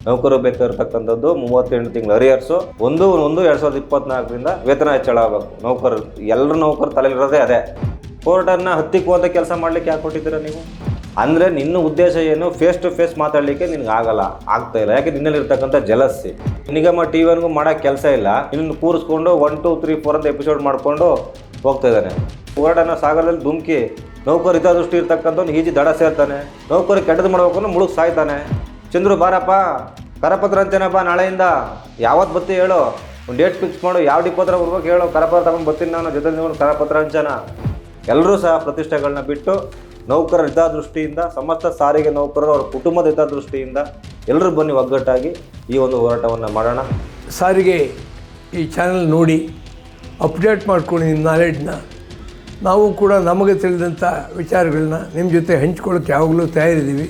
ನೌಕರರು ಬೇಕಾಗಿರ್ತಕ್ಕಂಥದ್ದು 38 ತಿಂಗಳು ಅರಿಯರ್ಸು 1/1/2024 ವೇತನ ಹೆಚ್ಚಳ ಆಗಬೇಕು. ಎಲ್ಲರೂ ನೌಕರರು ತಲೆಲಿರೋದೇ ಅದೇ. ಕೋರ್ಟನ್ನು ಹತ್ತಿಕ್ಕುವಂಥ ಕೆಲಸ ಮಾಡಲಿಕ್ಕೆ ಯಾಕೆ ಕೊಟ್ಟಿದ್ದೀರಾ ನೀವು? ಅಂದರೆ ನಿನ್ನ ಉದ್ದೇಶ ಏನು? ಫೇಸ್ ಟು ಫೇಸ್ ಮಾತಾಡಲಿಕ್ಕೆ ನಿನಗೆ ಆಗ್ತಾ ಇಲ್ಲ. ಯಾಕೆ ನಿನ್ನಲ್ಲಿರ್ತಕ್ಕಂಥ ಜಲಸ್ಸಿ. ನಿಗಮ ಟಿ.ವಿ.ಗೂ ಮಾಡೋಕ್ಕೆ ಕೆಲಸ ಇಲ್ಲ, ನಿನ್ನ ಕೂರಿಸ್ಕೊಂಡು 1, 2, 3, 4 ಅಂತ ಎಪಿಸೋಡ್ ಮಾಡಿಕೊಂಡು ಹೋಗ್ತಾ ಇದ್ದಾನೆ. ಹೋರಾಟನ ಸಾಗರದಲ್ಲಿ ಧುಮುಕಿ ನೌಕರು ಹಿತದೃಷ್ಟಿ ಇರ್ತಕ್ಕಂಥವ್ನು ಈಜಿ ದಡ ಸೇರ್ತಾನೆ. ನೌಕರು ಕೆಟ್ಟದ್ದು ಮಾಡ್ಬೇಕು ಅನ್ನೋ ಮುಳುಗ್ ಸಾಯ್ತಾನೆ. ಚಂದ್ರು ಬಾರಪ್ಪ, ಕರಪತ್ರ ಅಂಚೇನ ಬಾ, ನಾಳೆಯಿಂದ ಯಾವತ್ತು ಬರ್ತೀವಿ ಹೇಳು, ಒಂದು ಡೇಟ್ ಫಿಕ್ಸ್ ಮಾಡು, ಯಾವ ಡಿಪೋತ್ರ ಬರ್ಬೇಕು ಹೇಳು, ಕರಪತ್ರ ತಗೊಂಡು ಬರ್ತೀನಿ ನಾನು, ಜೊತೆ ನೀವು ಕರಪತ್ರ ಅಂಚನ. ಎಲ್ಲರೂ ಸಹ ಪ್ರತಿಷ್ಠೆಗಳನ್ನ ಬಿಟ್ಟು ನೌಕರರ ಹಿತದೃಷ್ಟಿಯಿಂದ, ಸಮಸ್ತ ಸಾರಿಗೆ ನೌಕರರು ಅವರ ಕುಟುಂಬದ ಹಿತದೃಷ್ಟಿಯಿಂದ ಎಲ್ಲರೂ ಬನ್ನಿ ಒಗ್ಗಟ್ಟಾಗಿ ಈ ಒಂದು ಹೋರಾಟವನ್ನು ಮಾಡೋಣ. ಸಾರಿಗೆ ಈ ಚಾನಲ್ ನೋಡಿ ಅಪ್ಡೇಟ್ ಮಾಡ್ಕೊಂಡು ನಿಮ್ಮ ನಾಲೆಡ್ಜನ್ನ, ನಾವು ಕೂಡ ನಮಗೆ ತಿಳಿದಂಥ ವಿಚಾರಗಳನ್ನ ನಿಮ್ಮ ಜೊತೆ ಹಂಚ್ಕೊಳ್ಳೋಕ್ಕೆ ಯಾವಾಗಲೂ ತಯಾರಿದ್ದೀವಿ.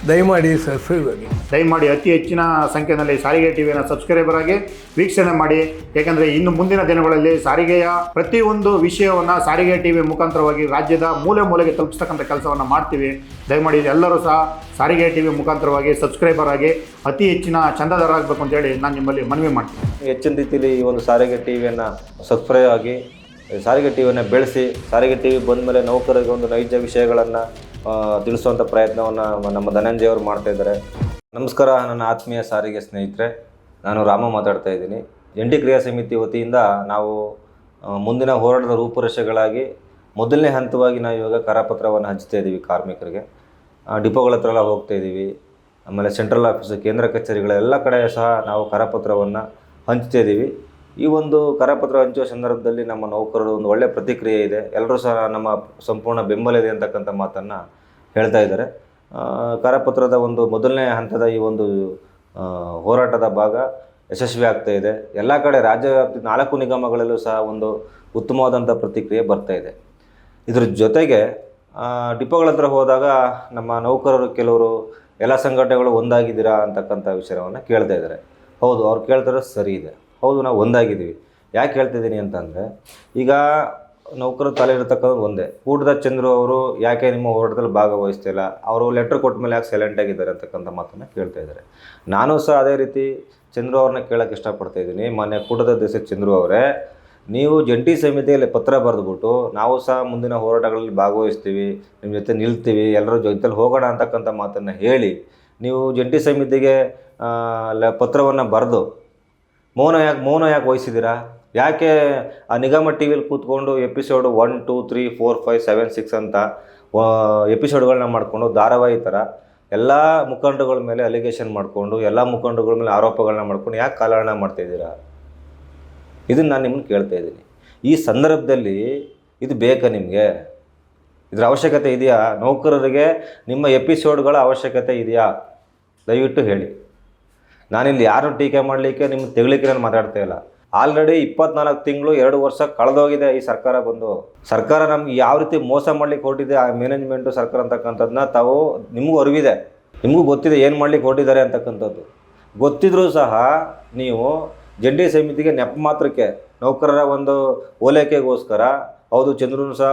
ದಯಮಾಡಿ ಸಬ್ಸ್ಕ್ರೈಬ್ ಆಗಿ. ದಯಮಾಡಿ ಅತಿ ಹೆಚ್ಚಿನ ಸಂಖ್ಯೆಯಲ್ಲಿ ಸಾರಿಗೆ ಟಿವಿಯನ್ನು ಸಬ್ಸ್ಕ್ರೈಬರ್ ಆಗಿ ವೀಕ್ಷಣೆ ಮಾಡಿ. ಏಕೆಂದರೆ ಇನ್ನು ಮುಂದಿನ ದಿನಗಳಲ್ಲಿ ಸಾರಿಗೆಯ ಪ್ರತಿಯೊಂದು ವಿಷಯವನ್ನು ಸಾರಿಗೆ ಟಿವಿ ಮುಖಾಂತರವಾಗಿ ರಾಜ್ಯದ ಮೂಲೆ ಮೂಲೆಗೆ ತಲುಪಿಸ್ತಕ್ಕಂಥ ಕೆಲಸವನ್ನು ಮಾಡ್ತೀವಿ. ದಯಮಾಡಿ ಎಲ್ಲರೂ ಸಹ ಸಾರಿಗೆ ಟಿವಿ ಮುಖಾಂತರವಾಗಿ ಸಬ್ಸ್ಕ್ರೈಬರ್ ಆಗಿ ಅತಿ ಹೆಚ್ಚಿನ ಚಂದಾದಾರರಾಗಬೇಕು ಅಂತೇಳಿ ನಾನು ನಿಮ್ಮಲ್ಲಿ ಮನವಿ ಮಾಡ್ತೀನಿ. ಹೆಚ್ಚಿನ ರೀತಿಯಲ್ಲಿ ಈ ಒಂದು ಸಾರಿಗೆ ಟಿವಿಯನ್ನು ಸಬ್ಸ್ಕ್ರೈಬ್ ಆಗಿ ಸಾರಿಗೆ ಟಿವಿಯನ್ನು ಬೆಳೆಸಿ, ಸಾರಿಗೆ ಟಿವಿ ಬಂದ ಮೇಲೆ ನೌಕರರಿಗೆ ಒಂದು ನೈಜ ವಿಷಯಗಳನ್ನು ತಿಳಿಸುವಂಥ ಪ್ರಯತ್ನವನ್ನು ನಮ್ಮ ಧನಂಜಯ ಅವರು ಮಾಡ್ತಾಯಿದ್ದಾರೆ. ನಮಸ್ಕಾರ, ನನ್ನ ಆತ್ಮೀಯ ಸಾರಿಗೆ ಸ್ನೇಹಿತರೆ, ನಾನು ರಾಮ ಮಾತಾಡ್ತಾ ಇದ್ದೀನಿ. ಜಂಟಿ ಕ್ರಿಯಾ ಸಮಿತಿ ವತಿಯಿಂದ ನಾವು ಮುಂದಿನ ಹೋರಾಟದ ರೂಪುರೇಷೆಗಳಾಗಿ ಮೊದಲನೇ ಹಂತವಾಗಿ ನಾವು ಇವಾಗ ಕರಪತ್ರವನ್ನು ಹಂಚ್ತಾ ಇದ್ದೀವಿ. ಕಾರ್ಮಿಕರಿಗೆ ಡಿಪೋಗಳ ಹತ್ರ ಎಲ್ಲ ಹೋಗ್ತಾ ಇದ್ದೀವಿ. ಆಮೇಲೆ ಸೆಂಟ್ರಲ್ ಆಫೀಸು, ಕೇಂದ್ರ ಕಚೇರಿಗಳೆಲ್ಲ ಕಡೆ ಸಹ ನಾವು ಕರಪತ್ರವನ್ನು ಹಂಚ್ತಾ ಇದ್ದೀವಿ. ಈ ಒಂದು ಕರಪತ್ರ ಹಂಚುವ ಸಂದರ್ಭದಲ್ಲಿ ನಮ್ಮ ನೌಕರರು ಒಂದು ಒಳ್ಳೆಯ ಪ್ರತಿಕ್ರಿಯೆ ಇದೆ. ಎಲ್ಲರೂ ಸಹ ನಮ್ಮ ಸಂಪೂರ್ಣ ಬೆಂಬಲ ಇದೆ ಅಂತಕ್ಕಂಥ ಮಾತನ್ನು ಹೇಳ್ತಾ ಇದ್ದಾರೆ. ಕರಪತ್ರದ ಒಂದು ಮೊದಲನೇ ಹಂತದ ಈ ಒಂದು ಹೋರಾಟದ ಭಾಗ ಯಶಸ್ವಿ ಆಗ್ತಾ ಇದೆ. ಎಲ್ಲ ಕಡೆ ರಾಜ್ಯ ವ್ಯಾಪ್ತಿ 4 ನಿಗಮಗಳಲ್ಲೂ ಸಹ ಒಂದು ಉತ್ತಮವಾದಂಥ ಪ್ರತಿಕ್ರಿಯೆ ಬರ್ತಾ ಇದೆ. ಇದ್ರ ಜೊತೆಗೆ ಡಿಪೋಗಳ ಹತ್ರ ಹೋದಾಗ ನಮ್ಮ ನೌಕರರು ಕೆಲವರು ಎಲ್ಲ ಸಂಘಟನೆಗಳು ಒಂದಾಗಿದ್ದೀರಾ ಅಂತಕ್ಕಂಥ ವಿಷಯವನ್ನು ಕೇಳ್ತಾ ಇದ್ದಾರೆ. ಹೌದು, ಅವ್ರು ಕೇಳ್ತಾರೆ, ಸರಿ ಇದೆ. ಹೌದು, ನಾವು ಒಂದಾಗಿದ್ದೀವಿ. ಯಾಕೆ ಹೇಳ್ತಿದ್ದೀನಿ ಅಂತಂದರೆ, ಈಗ ನೌಕರರು ತಲೆ ಇರತಕ್ಕಂಥದ್ದು ಒಂದೇ. ಕೂಟದ ಚಂದ್ರು ಅವರು ಯಾಕೆ ನಿಮ್ಮ ಹೋರಾಟದಲ್ಲಿ ಭಾಗವಹಿಸ್ತಿಲ್ಲ, ಅವರು ಲೆಟ್ರ್ ಕೊಟ್ಟ ಮೇಲೆ ಯಾಕೆ ಸೈಲೆಂಟಾಗಿದ್ದಾರೆ ಅಂತಕ್ಕಂಥ ಮಾತನ್ನು ಕೇಳ್ತಾ ಇದ್ದಾರೆ. ನಾನು ಸಹ ಅದೇ ರೀತಿ ಚಂದ್ರು ಅವ್ರನ್ನ ಕೇಳೋಕ್ಕೆ ಇಷ್ಟಪಡ್ತಾಯಿದ್ದೀನಿ. ಮಾನ್ಯ ಕೂಟದ ಅಧ್ಯಕ್ಷ ಚಂದ್ರು ಅವರೇ, ನೀವು ಜಂಟಿ ಸಮಿತಿಯಲ್ಲಿ ಪತ್ರ ಬರೆದ್ಬಿಟ್ಟು ನಾವು ಸಹ ಮುಂದಿನ ಹೋರಾಟಗಳಲ್ಲಿ ಭಾಗವಹಿಸ್ತೀವಿ, ನಿಮ್ಮ ಜೊತೆ ನಿಲ್ತೀವಿ, ಎಲ್ಲರೂ ಜೊತೆಲಿ ಹೋಗೋಣ ಅಂತಕ್ಕಂಥ ಮಾತನ್ನು ಹೇಳಿ ನೀವು ಜಂಟಿ ಸಮಿತಿಗೆ ಪತ್ರವನ್ನು ಬರೆದು ಮೌನ ಯಾಕೆ ವಹಿಸಿದ್ದೀರಾ? ಯಾಕೆ ಆ ನಿಗಮ ಟಿ ವಿಲಿ ಕೂತ್ಕೊಂಡು ಎಪಿಸೋಡು 1, 2, 3, 4, 5, 7, 6 ಅಂತ ಎಪಿಸೋಡ್ಗಳನ್ನ ಮಾಡಿಕೊಂಡು ಧಾರಾವಾಹಿ ಥರ ಎಲ್ಲ ಮುಖಂಡಗಳ ಮೇಲೆ ಅಲಿಗೇಷನ್ ಮಾಡಿಕೊಂಡು, ಎಲ್ಲ ಮುಖಂಡಗಳ ಮೇಲೆ ಆರೋಪಗಳನ್ನ ಮಾಡ್ಕೊಂಡು ಯಾಕೆ ಕಾಲಹರಣ ಮಾಡ್ತಾಯಿದ್ದೀರಾ? ಇದನ್ನು ನಾನು ನಿಮ್ಮನ್ನು ಕೇಳ್ತಾ ಇದ್ದೀನಿ. ಈ ಸಂದರ್ಭದಲ್ಲಿ ಇದು ಬೇಕಾ ನಿಮಗೆ? ಇದರ ಅವಶ್ಯಕತೆ ಇದೆಯಾ? ನೌಕರರಿಗೆ ನಿಮ್ಮ ಎಪಿಸೋಡ್ಗಳ ಅವಶ್ಯಕತೆ ಇದೆಯಾ? ದಯವಿಟ್ಟು ಹೇಳಿ. ನಾನಿಲ್ಲಿ ಯಾರನ್ನು ಟೀಕೆ ಮಾಡಲಿಕ್ಕೆ, ನಿಮ್ಮ ತೆಗಲಿಕ್ಕೆ ನಾನು ಮಾತಾಡ್ತಾ ಇಲ್ಲ. ಆಲ್ರೆಡಿ 24 ತಿಂಗಳು 2 ವರ್ಷ ಕಳೆದೋಗಿದೆ ಈ ಸರ್ಕಾರ ಬಂದು. ಸರ್ಕಾರ ನಮ್ಗೆ ಯಾವ ರೀತಿ ಮೋಸ ಮಾಡಲಿಕ್ಕೆ ಹೊರಟಿದೆ, ಆ ಮ್ಯಾನೇಜ್ಮೆಂಟು ಸರ್ಕಾರ ಅಂತಕ್ಕಂಥದ್ದನ್ನ ತಾವು ನಿಮಗೂ ಅರಿವಿದೆ, ನಿಮಗೂ ಗೊತ್ತಿದೆ ಏನು ಮಾಡಲಿಕ್ಕೆ ಹೊರಟಿದ್ದಾರೆ ಅಂತಕ್ಕಂಥದ್ದು. ಗೊತ್ತಿದ್ರೂ ಸಹ ನೀವು ಜಂಟಿ ಸಮಿತಿಗೆ ನೆಪ ಮಾತ್ರಕ್ಕೆ ನೌಕರರ ಒಂದು ಓಲೈಕೆಗೋಸ್ಕರ, ಹೌದು ಚಂದ್ರನು ಸಹ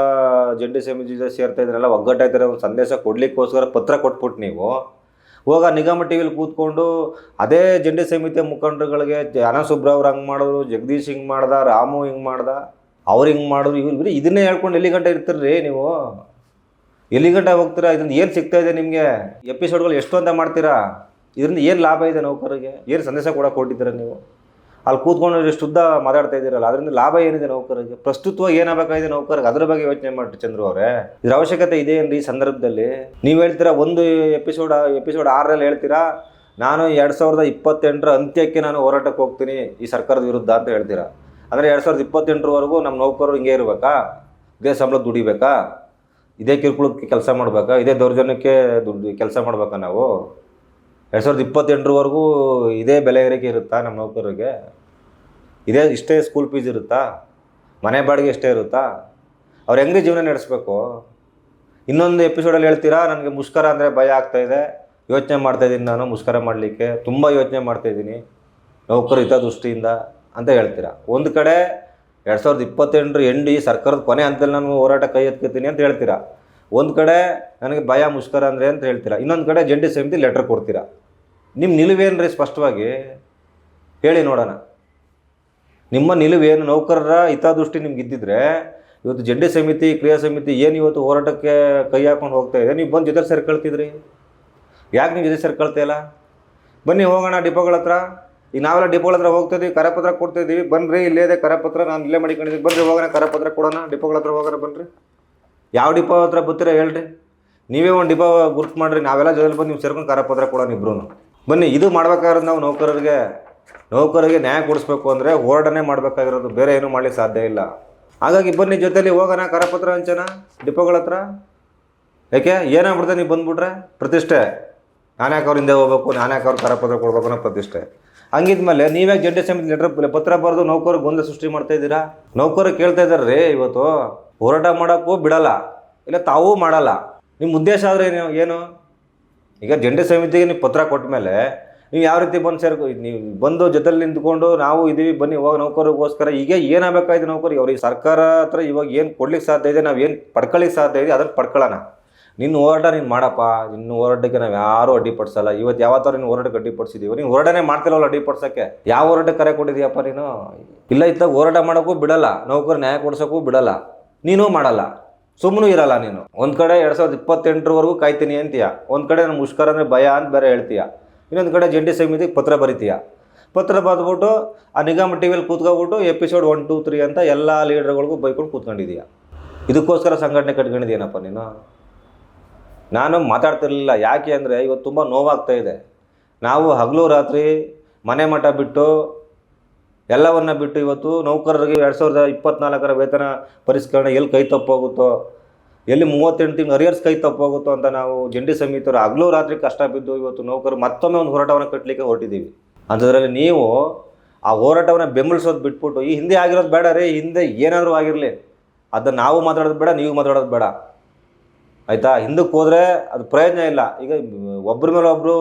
ಜಂಟಿ ಸಮಿತಿ ಸೇರ್ತಾ ಇದ್ದಾರಲ್ಲ, ಒಗ್ಗಟ್ಟಾಗ್ತಾರೆ, ಒಂದು ಸಂದೇಶ ಕೊಡಲಿಕ್ಕೋಸ್ಕರ ಪತ್ರ ಕೊಟ್ಬಿಟ್ಟು ನೀವು ಹೋಗ ನಿಗಮ ಟಿ ವಿಲಿ ಕೂತ್ಕೊಂಡು ಅದೇ ಜಂಟಿ ಸಮಿತಿಯ ಮುಖಂಡರುಗಳಿಗೆ ಅನಸುಬ್ರ ಅವ್ರು ಹಂಗೆ ಮಾಡೋರು, ಜಗದೀಶ್ ಹಿಂಗೆ ಮಾಡ್ದ, ರಾಮು ಹಿಂಗೆ ಮಾಡ್ದ, ಅವ್ರು ಹಿಂಗೆ ಮಾಡೋರು, ಇವ್ರು ಇದನ್ನೇ ಹೇಳ್ಕೊಂಡು ಎಲ್ಲಿ ಗಂಟೆ ಇರ್ತೀರಿ ನೀವು? ಎಲ್ಲಿ ಗಂಟೆ ಹೋಗ್ತೀರಾ? ಇದರಿಂದ ಏನು ಸಿಗ್ತಾಯಿದೆ ನಿಮಗೆ? ಎಪಿಸೋಡ್ಗಳು ಎಷ್ಟು ಅಂತ ಮಾಡ್ತೀರಾ? ಇದರಿಂದ ಏನು ಲಾಭ ಇದೆ ನೌಕರರಿಗೆ? ಏನು ಸಂದೇಶ ಕೊಡೋಕೆ ಕೊಟ್ಟಿದ್ದೀರಾ ನೀವು? ಅಲ್ಲಿ ಕೂತ್ಕೊಂಡು ಶುದ್ಧ ಮಾತಾಡ್ತಾ ಇದ್ದೀರಲ್ಲ, ಅದರಿಂದ ಲಾಭ ಏನಿದೆ ನೌಕರರಿಗೆ? ಪ್ರಸ್ತುತವಾಗಿ ಏನಾಗಬೇಕಾಗಿದೆ ನೌಕರಿಗೆ? ಅದರ ಬಗ್ಗೆ ಯೋಚನೆ ಮಾಡಿ ಚಂದ್ರು ಅವರೇ. ಇದ್ರ ಅವಶ್ಯಕತೆ ಇದೆ ಏನ್ರಿ ಈ ಸಂದರ್ಭದಲ್ಲಿ? ನೀವು ಹೇಳ್ತೀರಾ ಒಂದು ಎಪಿಸೋಡ್ 6ರಲ್ಲಿ ಹೇಳ್ತೀರಾ ನಾನು 2028ರ ಅಂತ್ಯಕ್ಕೆ ನಾನು ಹೋರಾಟಕ್ಕೆ ಹೋಗ್ತೀನಿ ಈ ಸರ್ಕಾರದ ವಿರುದ್ಧ ಅಂತ ಹೇಳ್ತೀರಾ. ಅಂದರೆ 2028ರವರೆಗೂ ನಮ್ಮ ನೌಕರರು ಹಿಂಗೆ ಇರಬೇಕಾ? ಇದೇ ಸಂಬಳ ದುಡಿಬೇಕಾ? ಇದೇ ಕಿರುಕುಳಕ್ಕೆ ಕೆಲಸ ಮಾಡಬೇಕಾ? ಇದೇ ದೌರ್ಜನ್ಯಕ್ಕೆ ಕೆಲಸ ಮಾಡಬೇಕಾ ನಾವು? 2028ರವರೆಗೂ ಇದೇ ಬೆಲೆ ಏರಿಕೆ ಇರುತ್ತಾ ನಮ್ಮ ನೌಕರರಿಗೆ? ಇಷ್ಟೇ ಸ್ಕೂಲ್ ಫೀಸ್ ಇರುತ್ತಾ? ಮನೆ ಬಾಡಿಗೆ ಎಷ್ಟೇ ಇರುತ್ತಾ? ಅವ್ರು ಹೆಂಗ್ರಿ ಜೀವನ ನಡೆಸಬೇಕು? ಇನ್ನೊಂದು ಎಪಿಸೋಡಲ್ಲಿ ಹೇಳ್ತೀರಾ ನನಗೆ ಮುಷ್ಕರ ಅಂದರೆ ಭಯ ಆಗ್ತಾಯಿದೆ, ಯೋಚನೆ ಮಾಡ್ತಾಯಿದ್ದೀನಿ, ನಾನು ಮುಷ್ಕರ ಮಾಡಲಿಕ್ಕೆ ತುಂಬ ಯೋಚನೆ ಮಾಡ್ತಾಯಿದ್ದೀನಿ ನೌಕರ ಹಿತದೃಷ್ಟಿಯಿಂದ ಅಂತ ಹೇಳ್ತೀರಾ. ಒಂದು ಕಡೆ 2028 ಎಂಡ್ ಈ ಸರ್ಕಾರದ ಕೊನೆ ಹಂತದಲ್ಲಿ ನಾನು ಹೋರಾಟ ಕೈ ಎತ್ಕೊತೀನಿ ಅಂತ ಹೇಳ್ತೀರಾ. ಒಂದು ಕಡೆ ನನಗೆ ಭಯ ಮುಷ್ಕರ ಅಂದರೆ ಅಂತ ಹೇಳ್ತೀರಾ. ಇನ್ನೊಂದು ಕಡೆ ಜಂಟಿ ಸಮಿತಿ ಲೆಟರ್ ಕೊಡ್ತೀರಾ. ನಿಮ್ಮ ನಿಲುವೇನು ರೀ ಸ್ಪಷ್ಟವಾಗಿ ಹೇಳಿ ನೋಡೋಣ. ನಿಮ್ಮ ನಿಲುವೇನು? ನೌಕರರ ಹಿತದೃಷ್ಟಿ ನಿಮ್ಗೆ ಇದ್ದಿದ್ರೆ ಇವತ್ತು ಜಂಟಿ ಸಮಿತಿ, ಕ್ರಿಯಾ ಸಮಿತಿ ಏನು ಇವತ್ತು ಹೋರಾಟಕ್ಕೆ ಕೈ ಹಾಕೊಂಡು ಹೋಗ್ತಾ ಇದೆ, ನೀವು ಬಂದು ಜೊತೆ ಸೇರ್ಕೊಳ್ತಿದ್ರಿ. ಯಾಕೆ ನೀವು ಜೊತೆ ಸೇರ್ಕೊಳ್ತಾ ಇಲ್ಲ? ಬನ್ನಿ ಹೋಗೋಣ ಡಿಪೋಗಳ ಹತ್ರ. ಈಗ ನಾವೆಲ್ಲ ಡಿಪೋಗಳ ಹತ್ರ ಹೋಗ್ತಿದ್ದೀವಿ, ಕರಪತ್ರ ಕೊಡ್ತಿದ್ದೀವಿ. ಬನ್ನಿರಿ, ಇಲ್ಲೇ ಇದೆ ಕರಪತ್ರ, ನಾನು ಇಲ್ಲೇ ಮಾಡಿಕೊಂಡಿದ್ದೀವಿ, ಬನ್ನಿರಿ ಹೋಗೋಣ ಕರಪತ್ರ ಕೊಡೋಣ, ಡಿಪೋಗಳ ಹತ್ರ ಹೋಗೋಣ ಬನ್ನಿರಿ. ಯಾವ ಡಿಪೋ ಹತ್ರ ಬರ್ತೀರಾ ಹೇಳ್ರಿ, ನೀವೇ ಒಂದು ಡಿಪೋ ಗುರುತು ಮಾಡಿರಿ, ನಾವೆಲ್ಲ ಜೊತೆಲಿ ಬಂದು ನೀವು ಸೇರ್ಕೊಂಡು ಕರಪತ್ರ ಕೊಡೋಣ ಇಬ್ರು. ಬನ್ನಿ, ಇದು ಮಾಡ್ಬೇಕಾದ್ರೆ ನಾವು ನೌಕರರಿಗೆ ನ್ಯಾಯ ಕೊಡಿಸ್ಬೇಕು ಅಂದರೆ ಹೋರಾಟನೇ ಮಾಡಬೇಕಾಗಿರೋದು, ಬೇರೆ ಏನೂ ಮಾಡಲಿಕ್ಕೆ ಸಾಧ್ಯ ಇಲ್ಲ. ಹಾಗಾಗಿ ಬನ್ನಿ ಜೊತೆಲಿ ಹೋಗೋಣ, ಕರಪತ್ರ ಹಂಚೋಣ ಡಿಪೋಗಳ ಹತ್ರ. ಯಾಕೆ ಏನಾಗ್ಬಿಡ್ತೆ ನೀವು ಬಂದುಬಿಟ್ರೆ? ಪ್ರತಿಷ್ಠೆ. ನಾನೇ ಯಾಕೆ ಅವ್ರ ಹಿಂದೆ ಹೋಗ್ಬೇಕು, ನಾನೇ ಯಾಕೆ ಅವ್ರು ಕರಪತ್ರ ಕೊಡ್ಬೇಕು ಅನ್ನೋ ಪ್ರತಿಷ್ಠೆ. ಹಂಗಿದ್ಮೇಲೆ ನೀವೇ ಜಂಟಿ ಸಮಿತಿ ಪತ್ರ ಬರೆದು ನೌಕರಿಗೆ ಗೊಂದಲ ಸೃಷ್ಟಿ ಮಾಡ್ತಾ ಇದ್ದೀರಾ. ನೌಕರು ಕೇಳ್ತಾ ಇದ್ದಾರೆ ರೀ, ಇವತ್ತು ಹೋರಾಟ ಮಾಡೋಕ್ಕೂ ಬಿಡಲ್ಲ, ಇಲ್ಲ ತಾವೂ ಮಾಡಲ್ಲ. ನಿಮ್ಮ ಉದ್ದೇಶ ಆದರೆ ಏನು? ಈಗ ಜಂಟಿ ಸಮಿತಿಗೆ ನೀವು ಪತ್ರ ಕೊಟ್ಟ ಮೇಲೆ ನೀವು ಯಾವ ರೀತಿ ಬಂದು ನೀವು ಬಂದು ಜೊತೆಲಿ ನಿಂತ್ಕೊಂಡು ನಾವು ಇದ್ದೀವಿ ಬನ್ನಿ ಹೋಗಿ ನೌಕರಿಗೋಸ್ಕರ ಈಗ ಏನಾಗಬೇಕಾಯ್ತು ನೌಕರಿಗೆ? ಅವ್ರಿಗೆ ಸರ್ಕಾರ ಹತ್ರ ಇವಾಗ ಏನು ಕೊಡ್ಲಿಕ್ಕೆ ಸಾಧ್ಯ ಇದೆ, ನಾವು ಏನು ಪಡ್ಕೊಳ್ಳಿಕ್ಕೆ ಸಾಧ್ಯ ಇದೆ ಅದನ್ನು ಪಡ್ಕೊಳ್ಳೋಣ. ನಿನ್ನ ಹೋರಾಟ ನೀನು ಮಾಡಪ್ಪ, ನಿನ್ನ ಹೋರಾಟಕ್ಕೆ ನಾವು ಯಾರೂ ಅಡ್ಡಿಪಡಿಸಲ್ಲ. ಇವತ್ತು ಯಾವತ್ತಾರು ನೀನು ಹೋರಾಟಕ್ಕೆ ಅಡ್ಡಿಪಡಿಸಿದ್ದೀವಿ, ನೀನು ಹೋರಾಟನೇ ಮಾಡ್ತಿಲ್ಲವಲ್ಲ ಅಡ್ಡಿಪಡಿಸೋಕ್ಕೆ. ಯಾವ ಹೋರಾಟಕ್ಕೆ ಕರೆ ಕೊಟ್ಟಿದ್ದೀಯಪ್ಪ ನೀನು? ಇಲ್ಲ, ಇತ್ತಾಗ ಹೋರಾಟ ಮಾಡೋಕ್ಕೂ ಬಿಡಲ್ಲ, ನೌಕರು ನ್ಯಾಯ ಕೊಡ್ಸೋಕ್ಕೂ ಬಿಡಲ್ಲ, ನೀನೂ ಮಾಡಲ್ಲ, ಸುಮ್ಮನೂ ಇರಲ್ಲ. ನೀನು ಒಂದು ಕಡೆ 2028 ಕಾಯ್ತೀನಿ ಅಂತೀಯ, ಒಂದು ಕಡೆ ನಾನು ಮುಷ್ಕರ ಅಂದರೆ ಭಯ ಅಂತ ಬೇರೆ ಹೇಳ್ತೀಯ, ಇನ್ನೊಂದು ಕಡೆ ಜಂಟಿ ಸಮಿತಿಗೆ ಪತ್ರ ಬರಿತೀಯ. ಪತ್ರ ಬರೆದ್ಬಿಟ್ಟು ಆ ನಿಗಮ ಟಿ ವಿಯಲ್ಲಿ ಕೂತ್ಕೊಬಿಟ್ಟು ಎಪಿಸೋಡ್ 1, 2, 3 ಅಂತ ಎಲ್ಲ ಲೀಡರ್ಗಳಿಗೂ ಬೈಕೊಂಡು ಕೂತ್ಕೊಂಡಿದ್ದೀಯ. ಇದಕ್ಕೋಸ್ಕರ ಸಂಘಟನೆ ಕಟ್ಕೊಂಡಿದ್ದೀನಪ್ಪ ನೀನು. ನಾನು ಮಾತಾಡ್ತಿರ್ಲಿಲ್ಲ, ಯಾಕೆ ಅಂದರೆ ಇವತ್ತು ತುಂಬ ನೋವಾಗ್ತಾ ಇದೆ. ನಾವು ಹಗಲು ರಾತ್ರಿ ಮನೆ ಮಠ ಬಿಟ್ಟು ಎಲ್ಲವನ್ನ ಬಿಟ್ಟು ಇವತ್ತು ನೌಕರರಿಗೆ 2024 ವೇತನ ಪರಿಷ್ಕರಣೆ ಎಲ್ಲಿ ಕೈ ತಪ್ಪೋಗುತ್ತೋ, ಎಲ್ಲಿ 38 ತಿಂಗಳು ಅರಿಯರ್ಸ್ ಕೈ ತಪ್ಪೋಗುತ್ತೋ ಅಂತ ನಾವು ಜಂಟಿ ಸಮಿತಿಯವರು ಹಗಲು ರಾತ್ರಿ ಕಷ್ಟ ಬಿದ್ದು ಇವತ್ತು ನೌಕರು ಮತ್ತೊಮ್ಮೆ ಒಂದು ಹೋರಾಟವನ್ನು ಕಟ್ಟಲಿಕ್ಕೆ ಹೊರಟಿದ್ದೀವಿ. ಅಂಥದ್ರಲ್ಲಿ ನೀವು ಆ ಹೋರಾಟವನ್ನು ಬೆಂಬಲಿಸೋದು ಬಿಟ್ಬಿಟ್ಟು ಈ ಹಿಂದೆ ಆಗಿರೋದು ಬೇಡ ರೀ, ಹಿಂದೆ ಏನಾದರೂ ಆಗಿರಲಿ ಅದನ್ನು ನಾವು ಮಾತಾಡೋದು ಬೇಡ, ನೀವು ಮಾತಾಡೋದು ಬೇಡ, ಆಯಿತಾ? ಹಿಂದಕ್ಕೆ ಹೋದರೆ ಅದು ಪ್ರಯೋಜನ ಇಲ್ಲ. ಈಗ ಒಬ್ಬರ ಮೇಲೆ ಒಬ್ಬರು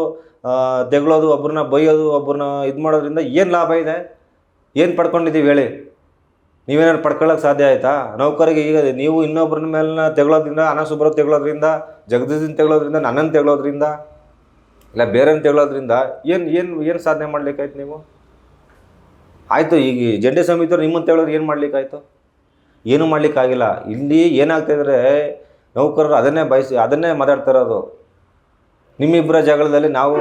ತೆಗಳೋದು, ಒಬ್ಬರನ್ನ ಬೈಯೋದು, ಒಬ್ಬರನ್ನ ಇದು ಮಾಡೋದ್ರಿಂದ ಏನು ಲಾಭ ಇದೆ? ಏನು ಪಡ್ಕೊಂಡಿದ್ದೀವಿ ಹೇಳಿ? ನೀವೇನಾದ್ರು ಪಡ್ಕೊಳ್ಳೋಕೆ ಸಾಧ್ಯ ಆಯಿತಾ? ನೌಕರಿಗೆ ಈಗ ನೀವು ಇನ್ನೊಬ್ಬರ ಮೇಲಿನ ತೆಗಳೋದ್ರಿಂದ, ಅನಸುಬ್ರ ತೆಗಳೋದ್ರಿಂದ, ಜಗದೀಶನ್ ತೆಗಳೋದ್ರಿಂದ, ನನ್ನನ್ನು ತೆಗಳೋದ್ರಿಂದ, ಇಲ್ಲ ಬೇರೆಯನ್ನು ತೆಗಳೋದ್ರಿಂದ ಏನು ಸಾಧನೆ ಮಾಡಲಿಕ್ಕಾಯ್ತು ನೀವು? ಆಯಿತು, ಈಗ ಜಂಟಿ ಸಮಿತಿಯವರು ನಿಮ್ಮನ್ನು ತೆಗಳೋರು ಏನು ಮಾಡಲಿಕ್ಕಾಯ್ತು? ಏನೂ ಮಾಡಲಿಕ್ಕಾಗಿಲ್ಲ. ಇಲ್ಲಿ ಏನಾಗ್ತಾಯಿದ್ರೆ ನೌಕರರು ಅದನ್ನೇ ಮಾತಾಡ್ತಾ ಇರೋದು, ನಿಮ್ಮಿಬ್ಬರ ಜಗಳದಲ್ಲಿ ನಾವು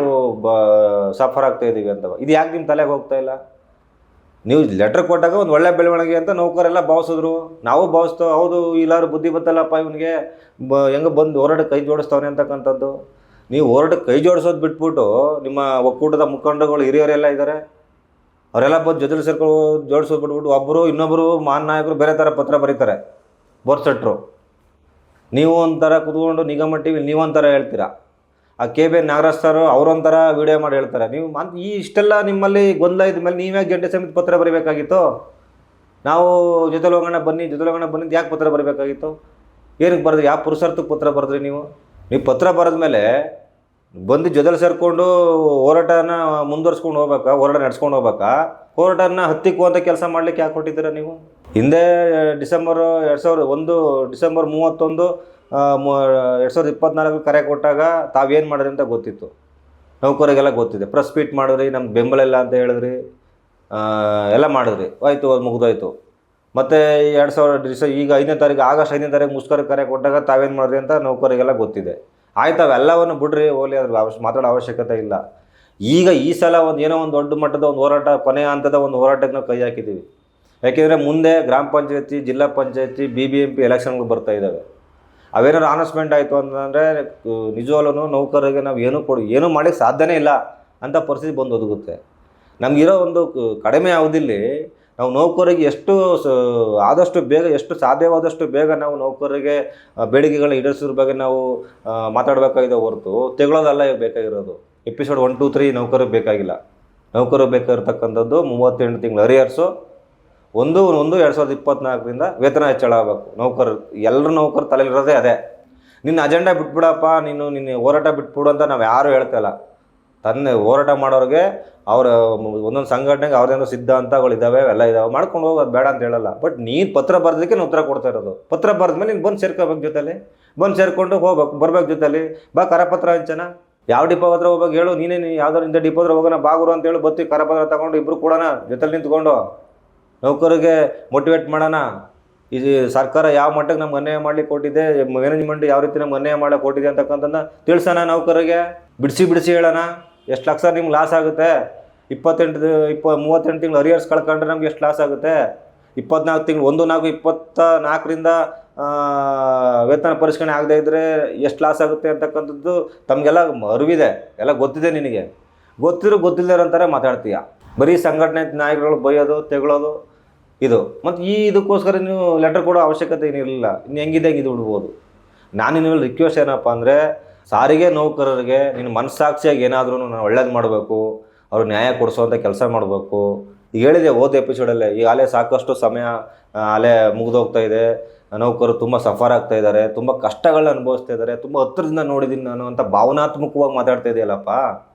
ಸಫರ್ ಆಗ್ತಾಯಿದ್ದೀವಿ ಅಂತ. ಇದು ಯಾಕೆ ನಿಮ್ಮ ತಲೆಗೆ ಹೋಗ್ತಾ ಇಲ್ಲ? ನೀವು ಲೆಟ್ರ್ ಕೊಟ್ಟಾಗ ಒಂದು ಒಳ್ಳೆ ಬೆಳವಣಿಗೆ ಅಂತ ನೌಕರೆಲ್ಲ ಭಾವಿಸಿದ್ರು, ನಾವು ಭಾವಿಸ್ತೇವೆ. ಹೌದು, ಇಲ್ಲಾರು ಬುದ್ಧಿ ಬತ್ತಲ್ಲಪ್ಪ ಇವನಿಗೆ, ಹೆಂಗೆ ಬಂದು ಹೋರಾಟಕ್ಕೆ ಕೈ ಜೋಡಿಸ್ತವನೆ ಅಂತಕ್ಕಂಥದ್ದು. ನೀವು ಹೋರಾಟಕ್ಕೆ ಕೈ ಜೋಡಿಸೋದು ಬಿಟ್ಬಿಟ್ಟು ನಿಮ್ಮ ಒಕ್ಕೂಟದ ಮುಖಂಡಗಳು ಹಿರಿಯರೆಲ್ಲ ಇದ್ದಾರೆ, ಅವರೆಲ್ಲ ಬಂದು ಜೊತೆಲಿ ಸೇರ್ಕೊಂಡು ಜೋಡಿಸೋದು ಬಿಟ್ಬಿಟ್ಟು ಒಬ್ಬರು ಇನ್ನೊಬ್ಬರು ಮಹಾನ್ ನಾಯಕರು ಬೇರೆ ಥರ ಪತ್ರ ಬರೀತಾರೆ, ಬೋರ್ಸೆಟ್ರು. ನೀವು ಒಂಥರ ಕೂತ್ಕೊಂಡು ನಿಗಮ ಟಿ ವಿಲಿ ನೀವೊಂಥರ ಹೇಳ್ತೀರಾ, ಆ KB ನಾಗರಾಜ್ ಸರ್ ಅವರೊಂಥರ ವೀಡಿಯೋ ಮಾಡಿ ಹೇಳ್ತಾರೆ. ನೀವು ಇಷ್ಟೆಲ್ಲ ನಿಮ್ಮಲ್ಲಿ ಗೊಂದಲ ಇದ್ದ ಮೇಲೆ ನೀವ್ಯಾಕೆ ಜಂಟಿ ಸಮಿತಿ ಪತ್ರ ಬರೀಬೇಕಾಗಿತ್ತು? ನಾವು ಜೊತೆಲಿ ಹೋಗೋಣ ಬನ್ನಿ ಯಾಕೆ ಪತ್ರ ಬರೀಬೇಕಾಗಿತ್ತು? ಏನಕ್ಕೆ ಬರೆದ್ರಿ? ಯಾವ ಪುರುಷಾರ್ಥಕ್ಕೆ ಪತ್ರ ಬರೆದ್ರಿ ನೀವು ಪತ್ರ ಬರೆದ ಮೇಲೆ ಬಂದು ಜೊತೆಲಿ ಸೇರಿಕೊಂಡು ಹೋರಾಟನ ಮುಂದುವರ್ಸ್ಕೊಂಡು ಹೋಗ್ಬೇಕಾ, ಹೋರಾಟ ನಡ್ಸ್ಕೊಂಡು ಹೋಗ್ಬೇಕಾ? ಹೋರಾಟನ ಹತ್ತಿಕ್ಕುವಂಥ ಕೆಲಸ ಮಾಡಲಿಕ್ಕೆ ಯಾಕೆ ಕೊಟ್ಟಿದ್ದೀರಾ ನೀವು? ಹಿಂದೆ ಡಿಸೆಂಬರ್ 31, 2024 ಕರೆ ಕೊಟ್ಟಾಗ ತಾವೇನು ಮಾಡಿದ್ರಿ ಅಂತ ಗೊತ್ತಿತ್ತು, ನೌಕರಿಗೆಲ್ಲ ಗೊತ್ತಿದೆ. ಪ್ರೆಸ್ ಮೀಟ್ ಮಾಡಿದ್ರಿ, ನಮ್ಗೆ ಬೆಂಬಲ ಇಲ್ಲ ಅಂತ ಹೇಳಿದ್ರಿ, ಎಲ್ಲ ಮಾಡಿದ್ರಿ, ಆಯಿತು, ಅದು ಮುಗಿದೋಯ್ತು. ಮತ್ತು 2000 ಈಗ 5ನೇ ತಾರೀಕು, ಆಗಸ್ಟ್ 5ನೇ ತಾರೀಕು ಮುಷ್ಕರ ಕರೆ ಕೊಟ್ಟಾಗ ತಾವೇನು ಮಾಡಿದ್ರಿ ಅಂತ ನೌಕರಿಗೆಲ್ಲ ಗೊತ್ತಿದೆ. ಆಯ್ತು, ಅವೆಲ್ಲವನ್ನು ಬಿಡ್ರಿ, ಹೋಗ್ಲಿ, ಅದ್ರ ಮಾತಾಡೋ ಅವಶ್ಯಕತೆ ಇಲ್ಲ. ಈಗ ಈ ಸಲ ಏನೋ ಒಂದು ದೊಡ್ಡ ಮಟ್ಟದ ಒಂದು ಹೋರಾಟ, ಕೊನೆಯ ಹಂತದ ಒಂದು ಹೋರಾಟಕ್ಕೆ ನಾವು ಕೈ ಹಾಕಿದ್ದೀವಿ. ಯಾಕೆಂದರೆ ಮುಂದೆ ಗ್ರಾಮ ಪಂಚಾಯತಿ, ಜಿಲ್ಲಾ ಪಂಚಾಯತಿ, BBMP ಎಲೆಕ್ಷನ್ಗಳು ಬರ್ತಾ ಇದ್ದಾವೆ. ಅವೇನಾದ್ರು ಅನೌನ್ಸ್ಮೆಂಟ್ ಆಯಿತು ಅಂತಂದರೆ ನಿಜವಾಗ್ಲೂ ನೌಕರರಿಗೆ ನಾವು ಏನೂ ಮಾಡೋಕ್ಕೆ ಸಾಧ್ಯನೇ ಇಲ್ಲ ಅಂತ ಪರಿಸ್ಥಿತಿ ಬಂದು ಒದಗುತ್ತೆ. ನಮಗಿರೋ ಒಂದು ಕಡಿಮೆ ಅವಧಿಯಲ್ಲಿ ನಾವು ನೌಕರಿಗೆ ಆದಷ್ಟು ಬೇಗ, ಎಷ್ಟು ಸಾಧ್ಯವಾದಷ್ಟು ಬೇಗ ನಾವು ನೌಕರರಿಗೆ ಬೇಡಿಕೆಗಳನ್ನ ಈಡೇರಿಸೋದ್ರ ಬಗ್ಗೆ ನಾವು ಮಾತಾಡಬೇಕಾಗಿದೆ ಹೊರತು ತೆಗಳೋದಲ್ಲ ಬೇಕಾಗಿರೋದು. ಎಪಿಸೋಡ್ 1, 2, 3 ನೌಕರಿಗೆ ಬೇಕಾಗಿಲ್ಲ. ನೌಕರಿಗೆ ಬೇಕಾಗಿರ್ತಕ್ಕಂಥದ್ದು 38 ತಿಂಗಳು ಅರಿಯರ್ಸು, 1/1/2024 ವೇತನ ಹೆಚ್ಚಳ ಆಗಬೇಕು. ಎಲ್ಲರೂ ನೌಕರು ತಲೆಯಲ್ಲಿರೋದೇ ಅದೇ. ನಿನ್ನ ಅಜೆಂಡಾ ಬಿಟ್ಬಿಡಪ್ಪ, ನಿನ್ನ ಹೋರಾಟ ಬಿಟ್ಬಿಡು ಅಂತ ನಾವು ಯಾರೂ ಹೇಳ್ತಾಯಿಲ್ಲ. ಹೋರಾಟ ಮಾಡೋರಿಗೆ ಅವರ ಒಂದೊಂದು ಸಂಘಟನೆಗೆ ಅವ್ರದ್ದೇನೋ ಸಿದ್ಧಾಂತಗಳಿದ್ದಾವೆ, ಎಲ್ಲ ಇದ್ದಾವೆ, ಮಾಡ್ಕೊಂಡು ಹೋಗೋದು ಬೇಡ ಅಂತ ಹೇಳಲ್ಲ. ಬಟ್ ನೀನು ಪತ್ರ ಬರೆದಕ್ಕೆ ನಾನು ಉತ್ತರ ಕೊಡ್ತಾ ಇರೋದು. ಪತ್ರ ಬರೆದ ಮೇಲೆ ನೀನು ಬಂದು ಸೇರ್ಕೋಬೇಕು, ಜೊತೆಲಿ ಬಂದು ಸೇರಿಕೊಂಡು ಹೋಗ್ಬೇಕು, ಬರ್ಬೇಕು ಜೊತೆಲಿ. ಕರಪತ್ರ ಹಂಚನ ಯಾವ ಡಿಪೋ ಹತ್ರ ಹೋಗ್ಬೇಕು ಹೇಳು, ನೀನೇ ಯಾವ್ದಾರು ಇಂಥ ಡಿಪೋ ಹತ್ರ ಹೋಗೋಣ ಬಾಗುರು ಅಂತ ಹೇಳಿ ಬತ್ತಿ ಕರಪತ್ರ ತಗೊಂಡು ಇಬ್ಬರು ಕೊಡೋಣ ಜೊತೆಲಿ ನಿಂತ್ಕೊಂಡು ನೌಕರಿಗೆ ಮೋಟಿವೇಟ್ ಮಾಡೋಣ. ಇದು ಸರ್ಕಾರ ಯಾವ ಮಟ್ಟಕ್ಕೆ ನಮ್ಗೆ ಅನ್ಯಾಯ ಮಾಡ್ಲಿಕ್ಕೆ ಕೊಟ್ಟಿದೆ, ಮ್ಯಾನೇಜ್ಮೆಂಟ್ ಯಾವ ರೀತಿ ನಮ್ಗೆ ಅನ್ಯಾಯ ಮಾಡಕ್ಕೆ ಕೊಟ್ಟಿದೆ ಅಂತಕ್ಕಂಥದ್ದನ್ನ ತಿಳಿಸೋಣ ನೌಕರಿಗೆ, ಬಿಡಿಸಿ ಹೇಳೋಣ. ಎಷ್ಟು ಲಕ್ಷ ನಿಮ್ಗೆ ಲಾಸ್ ಆಗುತ್ತೆ, 38 ತಿಂಗಳು ಅರಿಯರ್ಸ್ ಕಳ್ಕೊಂಡ್ರೆ ನಮ್ಗೆ ಎಷ್ಟು ಲಾಸ್ ಆಗುತ್ತೆ, 24 ತಿಂಗಳು 1/4/24ರಿಂದ ವೇತನ ಪರಿಷ್ಕರಣೆ ಆಗದೇ ಇದ್ದರೆ ಎಷ್ಟು ಲಾಸ್ ಆಗುತ್ತೆ ಅಂತಕ್ಕಂಥದ್ದು ತಮಗೆಲ್ಲ ಅರಿವಿದೆ, ಎಲ್ಲ ಗೊತ್ತಿದೆ. ನಿನಗೆ ಗೊತ್ತಿಲ್ಲದೆ ಅಂತಾರೆ ಮಾತಾಡ್ತೀಯ. ಬರೀ ಸಂಘಟನೆ ನಾಯಕರುಗಳು ಬೈಯೋದು ತೆಗಳೋದು ಇದು. ಮತ್ತು ಇದಕ್ಕೋಸ್ಕರ ನೀವು ಲೆಟರ್ ಕೊಡೋ ಅವಶ್ಯಕತೆ ಏನಿರಲಿಲ್ಲ. ಇನ್ನು ಹೆಂಗಿದೆ ಇದು ಬಿಡ್ಬೋದು. ನಾನು ನಿನ್ನಲ್ಲಿ ರಿಕ್ವೆಸ್ಟ್ ಏನಪ್ಪ ಅಂದರೆ, ಸಾರಿಗೆ ನೌಕರರಿಗೆ ನಿನ್ನ ಮನಸ್ಸಾಕ್ಷಿಯಾಗಿ ಏನಾದರೂ ನಾನು ಒಳ್ಳೇದು ಮಾಡಬೇಕು, ಅವ್ರು ನ್ಯಾಯ ಕೊಡಿಸೋವಂಥ ಕೆಲಸ ಮಾಡಬೇಕು. ಈಗ ಹೇಳಿದೆ ಹೋದ ಎಪಿಸೋಡಲ್ಲೇ, ಈಗ ಅಲ್ಲೇ ಸಾಕಷ್ಟು ಸಮಯ ಅಲ್ಲೇ ಮುಗಿದೋಗ್ತಾ ಇದೆ, ನೌಕರರು ತುಂಬ ಸಫರ್ ಆಗ್ತಾ ಇದ್ದಾರೆ, ತುಂಬ ಕಷ್ಟಗಳನ್ನ ಅನುಭವಿಸ್ತಾ ಇದ್ದಾರೆ, ತುಂಬ ಹತ್ತಿರದಿಂದ ನೋಡಿದ್ದೀನಿ ನಾನು ಅಂತ ಭಾವನಾತ್ಮಕವಾಗಿ ಮಾತಾಡ್ತಾ ಇದೆಯಲ್ಲಪ್ಪ.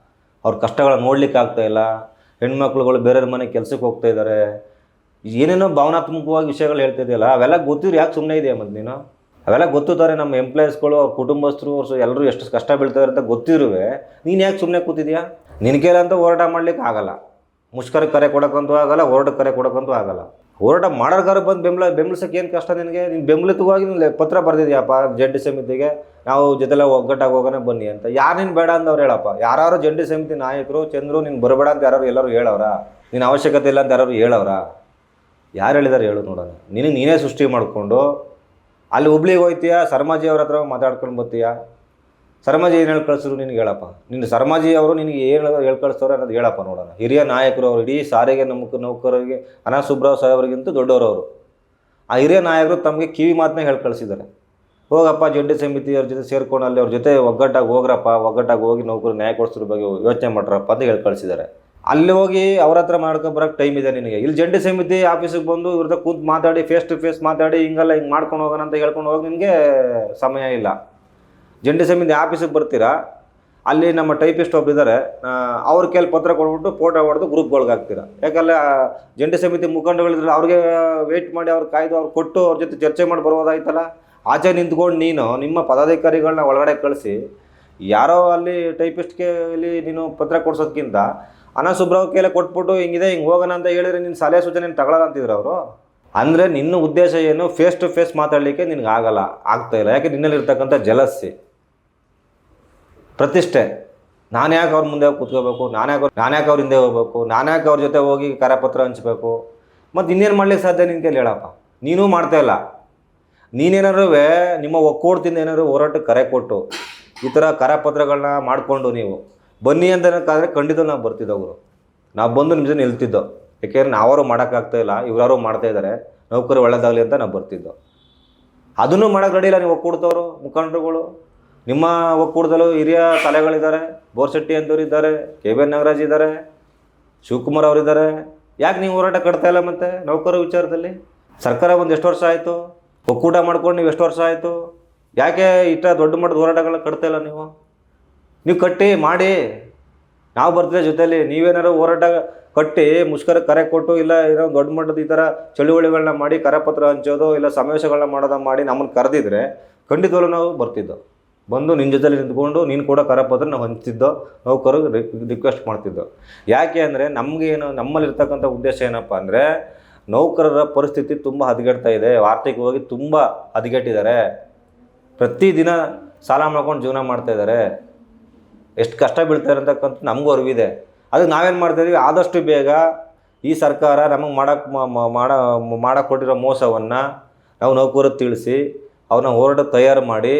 ಅವ್ರ ಕಷ್ಟಗಳನ್ನ ನೋಡ್ಲಿಕ್ಕೆ ಆಗ್ತಾಯಿಲ್ಲ. ಹೆಣ್ಮಕ್ಳುಗಳು ಬೇರೆಯವ್ರ ಮನೆ ಕೆಲಸಕ್ಕೆ ಹೋಗ್ತಾ ಇದ್ದಾರೆ, ಏನೇನೋ ಭಾವನಾತ್ಮಕವಾಗಿ ವಿಷಯಗಳು ಹೇಳ್ತಿದೆಯಲ್ಲ, ಅವೆಲ್ಲ ಗೊತ್ತಿದ್ರು ಯಾಕೆ ಸುಮ್ಮನೆ ಇದೆಯಾ? ಮತ್ತು ನೀನು ಅವೆಲ್ಲ ಗೊತ್ತಿದ್ದಾರೆ. ನಮ್ಮ ಎಂಪ್ಲಾಯೀಸ್ಗಳು, ಅವ್ರ ಕುಟುಂಬಸ್ಥರು, ಎಲ್ಲರೂ ಎಷ್ಟು ಕಷ್ಟ ಬೀಳ್ತಾರೆ ಅಂತ ಗೊತ್ತಿರುವೆ ನೀನು ಯಾಕೆ ಸುಮ್ಮನೆ ಕೂತಿದ್ಯಾ? ನಿನ್ನ ಕೈಲಂತೂ ಹೋರಾಟ ಮಾಡ್ಲಿಕ್ಕೆ ಆಗಲ್ಲ, ಮುಷ್ಕರಕ್ಕೆ ಕರೆ ಕೊಡೋಕ್ಕಂತೂ ಆಗಲ್ಲ, ಹೋರಾಟಕ್ಕೆ ಕರೆ ಕೊಡೋಕ್ಕಂತೂ ಆಗಲ್ಲ. ಹೋರಾಟ ಮಾಡೋರ್ಗಾರು ಬಂದು ಬೆಂಬಲಿಸೋಕ್ಕೆ ಏನು ಕಷ್ಟ ನಿನಗೆ? ನೀನು ಬೆಂಬಲಿತವಾಗಿ ನೀನು ಪತ್ರ ಬರೆದಿದ್ಯಪ್ಪ ಜಂಟಿ ಸಮಿತಿಗೆ, ನಾವು ಜೊತೆಲ್ಲ ಒಗ್ಗಟ್ಟಾಗಿ ಹೋಗೋಣ ಬನ್ನಿ ಅಂತ. ಯಾರು ನೀನು ಬೇಡ ಅಂದವ್ರು ಹೇಳಪ್ಪ? ಯಾರು ಜಂಟಿ ಸಮಿತಿ ನಾಯಕರು ಚಂದ್ರು ನೀನು ಬರಬೇಡ ಅಂತ ಎಲ್ಲರೂ ಹೇಳವ್ರ? ನಿನ್ನ ಅವಶ್ಯಕತೆ ಇಲ್ಲ ಅಂತ ಯಾರು ಹೇಳವ್ರ? ಯಾರು ಹೇಳಿದಾರೆ ಹೇಳು ನೋಡೋಣ. ನೀನೇ ಸೃಷ್ಟಿ ಮಾಡಿಕೊಂಡು ಅಲ್ಲಿ ಹುಬ್ಳಿಗೆ ಹೋಗ್ತೀಯಾ, ಸರ್ಮಾಜಿ ಅವ್ರ ಹತ್ರ ಮಾತಾಡ್ಕೊಂಡು ಬರ್ತೀಯಾ? ಸರ್ಮಾಜಿ ಏನು ಹೇಳಿ ಕಳಿಸಿದ್ರು ನಿನಗೆ ಹೇಳಪ್ಪ. ನಿನ್ನ ಸರ್ಮಾಜಿ ಅವರು ನಿನಗೆ ಏನು ಹೇಳಿ ಕಳಿಸ್ತವ್ರೆ ಅನ್ನೋದು ಹೇಳಪ್ಪ ನೋಡೋಣ. ಹಿರಿಯ ನಾಯಕರು ಅವರು, ಇಡೀ ಸಾರಿಗೆ ನೌಕರರಿಗೆ ಅನಾ ಸುಬ್ರಾವ್ ಸಾಹೇಬ್ರಿಗಿಂತ ದೊಡ್ಡವರು ಅವರು. ಆ ಹಿರಿಯ ನಾಯಕರು ತಮಗೆ ಕಿವಿ ಮಾತನ್ನ ಹೇಳಿ ಕಳಿಸಿದ್ದಾರೆ. ಹೋಗಪ್ಪ ಜಂಟಿ ಸಮಿತಿಯವ್ರ ಜೊತೆ ಸೇರ್ಕೊಂಡು ಅಲ್ಲಿ ಅವ್ರ ಜೊತೆ ಒಗ್ಗಟ್ಟಾಗಿ ಹೋಗ್ರಪ್ಪ, ಒಗ್ಗಟ್ಟಾಗಿ ಹೋಗಿ ನೌಕರು ನ್ಯಾಯ ಕೊಡಿಸೋದ್ರ ಬಗ್ಗೆ ಯೋಚನೆ ಮಾಡ್ರಪ್ಪ ಅಂತ ಹೇಳಿ ಕಳಿಸಿದ್ದಾರೆ. ಅಲ್ಲಿ ಹೋಗಿ ಅವ್ರ ಹತ್ರ ಮಾಡ್ಕೊಬರೋಕ್ಕೆ ಟೈಮ್ ಇದೆ ನಿನಗೆ. ಇಲ್ಲಿ ಜಂಟಿ ಸಮಿತಿ ಆಫೀಸಿಗೆ ಬಂದು ಇವ್ರದ್ದು ಕೂತು ಮಾತಾಡಿ, ಫೇಸ್ ಟು ಫೇಸ್ ಮಾತಾಡಿ, ಹಿಂಗೆಲ್ಲ ಹಿಂಗೆ ಮಾಡ್ಕೊಂಡು ಹೋಗೋಣ ಅಂತ ಹೇಳ್ಕೊಂಡು ಹೋಗಿ ನಿನಗೆ ಸಮಯ ಇಲ್ಲ. ಜಂಟಿ ಸಮಿತಿ ಆಫೀಸಿಗೆ ಬರ್ತೀರಾ, ಅಲ್ಲಿ ನಮ್ಮ ಟೈಪಿಸ್ಟ್ ಒಬ್ಬರಿದ್ದಾರೆ, ಅವ್ರ ಕೈಲಿ ಪತ್ರ ಕೊಟ್ಬಿಟ್ಟು ಫೋಟೋ ಹೊಡೆದು ಗ್ರೂಪ್ಗಳ್ಗೆ ಹಾಕ್ತೀರಾ. ಯಾಕಂದರೆ ಜಂಟಿ ಸಮಿತಿ ಮುಖಂಡಗಳಿದ್ರೆ ಅವ್ರಿಗೆ ವೆಯ್ಟ್ ಮಾಡಿ ಅವ್ರು ಕಾಯ್ದು ಅವ್ರು ಕೊಟ್ಟು ಅವ್ರ ಜೊತೆ ಚರ್ಚೆ ಮಾಡಿ ಬರ್ಬೋದಾಯ್ತಲ್ಲ. ಆಚೆ ನಿಂತ್ಕೊಂಡು ನೀನು ನಿಮ್ಮ ಪದಾಧಿಕಾರಿಗಳನ್ನ ಒಳಗಡೆ ಕಳಿಸಿ ಯಾರೋ ಅಲ್ಲಿ ಟೈಪಿಸ್ಟ್ಗೆ ಇಲ್ಲಿ ನೀನು ಪತ್ರ ಕೊಡ್ಸೋದಕ್ಕಿಂತ ಅನಾ ಸುಬ್ರಾವ್ ಕೈಲೇ ಕೊಟ್ಬಿಟ್ಟು ಹಿಂಗಿದೆ ಹಿಂಗೆ ಹೋಗೋಣ ಅಂತ ಹೇಳಿದ್ರೆ ನಿನ್ನ ಸಲಹೆ ಸೂಚನೆ ತಗೊಳ್ಳಲ್ಲ ಅಂತಿದ್ರು ಅವರು. ಅಂದರೆ ನಿನ್ನ ಉದ್ದೇಶ ಏನು? ಫೇಸ್ ಟು ಫೇಸ್ ಮಾತಾಡಲಿಕ್ಕೆ ನಿನಗೆ ಆಗ್ತಾಯಿಲ್ಲ. ಯಾಕೆ? ನಿನ್ನಲ್ಲಿರ್ತಕ್ಕಂಥ ಜಲಸ್ಸಿ, ಪ್ರತಿಷ್ಠೆ. ನಾನು ಯಾಕೆ ಅವ್ರ ಮುಂದೆ ಹೋಗಿ ಕೂತ್ಕೋಬೇಕು, ನಾನು ಯಾಕೆ ಅವ್ರ ಹಿಂದೆ ಹೋಗ್ಬೇಕು, ನಾನು ಯಾಕೆ ಅವ್ರ ಜೊತೆ ಹೋಗಿ ಕರಪತ್ರ ಹಂಚಬೇಕು? ಮತ್ತು ಇನ್ನೇನು ಮಾಡ್ಲಿಕ್ಕೆ ಸಾಧ್ಯ ನಿನ್ನ ಕೈಲಿ ಹೇಳಪ್ಪ? ನೀನೂ ಮಾಡ್ತಾಯಿಲ್ಲ. ನೀನೇನಾದ್ರು ನಿಮ್ಮ ಒಕ್ಕೂಟದಿಂದ ಏನಾದ್ರು ಹೋರಾಟಕ್ಕೆ ಕರೆ ಕೊಟ್ಟು ಈ ಥರ ಕರಪತ್ರಗಳನ್ನ ಮಾಡಿಕೊಂಡು ನೀವು ಬನ್ನಿ ಅಂತನಕ್ಕಾದರೆ ಖಂಡಿತ ನಾವು ಬರ್ತಿದ್ದವರು. ನಾವು ಬಂದು ನಿಮ್ಮ ಜೊತೆ ನಿಲ್ತಿದ್ದೋ. ಯಾಕೆಂದರೆ ನಾವರು ಮಾಡೋಕ್ಕಾಗ್ತಾಯಿಲ್ಲ, ಇವರಾರು ಮಾಡ್ತಾಯಿದ್ದಾರೆ, ನೌಕರು ಒಳ್ಳೆಯದಾಗಲಿ ಅಂತ ನಾವು ಬರ್ತಿದ್ದೋ. ಅದನ್ನು ಮಾಡೋಕ್ಕೆ ರೆಡಿ ಇಲ್ಲ ನೀವು ಒಕ್ಕೂಟದವರು, ಮುಖಂಡರುಗಳು. ನಿಮ್ಮ ಒಕ್ಕೂಟದಲ್ಲೂ ಹಿರಿಯ ತಲೆಗಳಿದ್ದಾರೆ, ಬೋರ್ಶೆಟ್ಟಿ ಅಂತವ್ರು ಇದ್ದಾರೆ, KBN ನಾಗರಾಜ್ ಇದ್ದಾರೆ, ಶಿವಕುಮಾರ್ ಅವರಿದ್ದಾರೆ. ಯಾಕೆ ನೀವು ಹೋರಾಟ ಕಟ್ತಾಯಿಲ್ಲ? ಮತ್ತು ನೌಕರ ವಿಚಾರದಲ್ಲಿ ಸರ್ಕಾರ ಒಂದು ಎಷ್ಟು ವರ್ಷ ಆಯಿತು? ಒಕ್ಕೂಟ ಮಾಡ್ಕೊಂಡು ನೀವು ಎಷ್ಟು ವರ್ಷ ಆಯಿತು? ಯಾಕೆ ಇಷ್ಟ ದೊಡ್ಡ ಮಟ್ಟದ ಹೋರಾಟಗಳನ್ನ ಕಟ್ತಾಯಿಲ್ಲ ನೀವು ಕಟ್ಟಿ ಮಾಡಿ, ನಾವು ಬರ್ತೀವಿ ಜೊತೆಯಲ್ಲಿ. ನೀವೇನಾದ್ರು ಹೋರಾಟ ಕಟ್ಟಿ ಮುಷ್ಕರಕ್ಕೆ ಕರೆ ಕೊಟ್ಟು, ಇಲ್ಲ ಏನೋ ದೊಡ್ಡ ಮಟ್ಟದ ಈ ಥರ ಚಳುವಳಿಗಳನ್ನ ಮಾಡಿ ಕರಪತ್ರ ಹಂಚೋದು, ಇಲ್ಲ ಸಮಾವೇಶಗಳನ್ನ ಮಾಡೋದು ಮಾಡಿ ನಮ್ಮನ್ನು ಕರೆದಿದ್ರೆ ಖಂಡಿತವಲ್ಲೂ ನಾವು ಬರ್ತಿದ್ದೋ. ಬಂದು ನಿನ್ನ ಜೊತೆಲಿ ನಿಂತ್ಕೊಂಡು ನೀನು ಕೂಡ ಕರಪತ್ರ ನಾವು ಹಂಚ್ತಿದ್ದೋ, ನೌಕರಿಗೆ ರಿಕ್ವೆಸ್ಟ್ ಮಾಡ್ತಿದ್ದೋ. ಯಾಕೆ ಅಂದರೆ ನಮಗೇನು, ನಮ್ಮಲ್ಲಿರ್ತಕ್ಕಂಥ ಉದ್ದೇಶ ಏನಪ್ಪ ಅಂದರೆ, ನೌಕರರ ಪರಿಸ್ಥಿತಿ ತುಂಬ ಹದಗೆಡ್ತಾ ಇದೆ, ಆರ್ಥಿಕವಾಗಿ ತುಂಬ ಹದಗೆಟ್ಟಿದ್ದಾರೆ. ಪ್ರತಿದಿನ ಸಾಲ ಮಾಡ್ಕೊಂಡು ಜೀವನ ಮಾಡ್ತಾಯಿದ್ದಾರೆ, ಎಷ್ಟು ಕಷ್ಟ ಬೀಳ್ತಾರೆ ಅಂತಕ್ಕಂಥ ನಮಗೂ ಅರಿವಿದೆ. ಅದು ನಾವೇನು ಮಾಡ್ತಾಯಿದ್ದೀವಿ, ಆದಷ್ಟು ಬೇಗ ಈ ಸರ್ಕಾರ ನಮಗೆ ಮಾಡಕ್ಕೆ ಕೊಟ್ಟಿರೋ ಮೋಸವನ್ನು ನಾವು ನೌಕರರಿಗೆ ತಿಳಿಸಿ ಅವ್ರನ್ನ ಹೋರಾಟ ತಯಾರು ಮಾಡಿ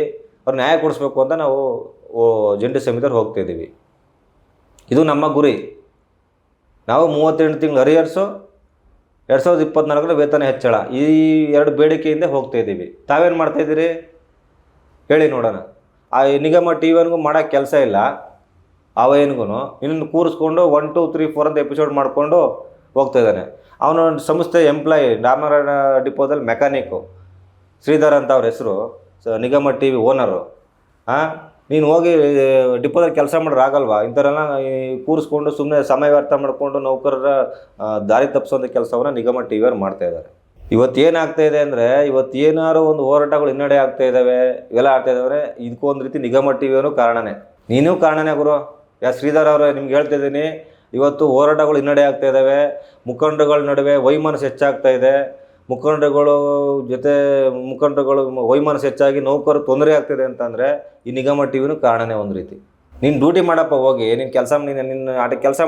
ಅವ್ರು ನ್ಯಾಯ ಕೊಡಿಸ್ಬೇಕು ಅಂತ ನಾವು ಜಂಟಿ ಸಮಿತಿಯವ್ರು ಹೋಗ್ತಾಯಿದ್ದೀವಿ. ಇದು ನಮ್ಮ ಗುರಿ. ನಾವು 38 ತಿಂಗಳು ಅರಿಯರ್ಸು, 2024 ವೇತನ ಹೆಚ್ಚಳ, ಈ 2 ಬೇಡಿಕೆಯಿಂದ ಹೋಗ್ತಾಯಿದ್ದೀವಿ. ತಾವೇನು ಮಾಡ್ತಾಯಿದ್ದೀರಿ ಹೇಳಿ ನೋಡೋಣ. ಆ ನಿಗಮ TV1ಗೂ ಮಾಡೋಕ್ಕೆ ಕೆಲಸ ಇಲ್ಲ, ಅವೇನಿಗೂ ಇನ್ನೊಂದು ಕೂರಿಸ್ಕೊಂಡು 1, 2, 3, 4 ಅಂತ ಎಪಿಸೋಡ್ ಮಾಡಿಕೊಂಡು ಹೋಗ್ತಾಯಿದ್ದಾನೆ. ಅವನು ಸಂಸ್ಥೆ ಎಂಪ್ಲಾಯಿ, ರಾಮನಾರಾಯಣ ಡಿಪೋದಲ್ಲಿ ಮೆಕ್ಯಾನಿಕ್ಕು ಶ್ರೀಧರ್ ಅಂತ ಅವ್ರ ಹೆಸರು, ನಿಗಮ TV ಓನರು. ನೀನು ಹೋಗಿ ಡಿಪೋದಲ್ಲಿ ಕೆಲಸ ಮಾಡೋರಾಗಲ್ವಾ? ಇಂಥರೆಲ್ಲ ಕೂರಿಸ್ಕೊಂಡು ಸುಮ್ಮನೆ ಸಮಯ ವ್ಯರ್ಥ ಮಾಡಿಕೊಂಡು ನೌಕರರ ದಾರಿ ತಪ್ಪಿಸೋಂಥ ಕೆಲಸವನ್ನು ನಿಗಮ TV ಮಾಡ್ತಾಯಿದ್ದಾರೆ. ಇವತ್ತೇನಾಗ್ತಾಯಿದೆ ಅಂದರೆ, ಇವತ್ತೇನಾದ್ರು ಒಂದು ಹೋರಾಟಗಳು ಹಿನ್ನಡೆ ಆಗ್ತಾಯಿದ್ದಾವೆ, ಇವೆಲ್ಲ ಆಗ್ತಾಯಿದ್ದಾವೆ. ಇದಕ್ಕೊಂದು ರೀತಿ ನಿಗಮ TV ಕಾರಣನೇ. ನೀನು ಕಾರಣನೇ ಗುರು. ಶ್ರೀಧರ್ ಅವರೇ, ನಿಮ್ಗೆ ಹೇಳ್ತಿದ್ದೀನಿ, ಇವತ್ತು ಹೋರಾಟಗಳು ಹಿನ್ನಡೆ ಆಗ್ತಾ ಇದ್ದಾವೆ. ಮುಖಂಡರುಗಳ ನಡುವೆ ವೈಮನಸ್ಸು ಹೆಚ್ಚಾಗ್ತಾ ಇದೆ. ಮುಖಂಡರುಗಳು ವೈಮನಸ್ಸು ಹೆಚ್ಚಾಗಿ ನೌಕರರು ತೊಂದರೆ ಆಗ್ತಿದೆ ಅಂತಂದರೆ ಈ ನಿಗಮ ಟಿ ವಿನೂ ಕಾರಣನೇ ಒಂದು ರೀತಿ. ನೀನು ಡ್ಯೂಟಿ ಮಾಡಪ್ಪ ಹೋಗಿ, ನಿನ್ನ ಕೆಲಸ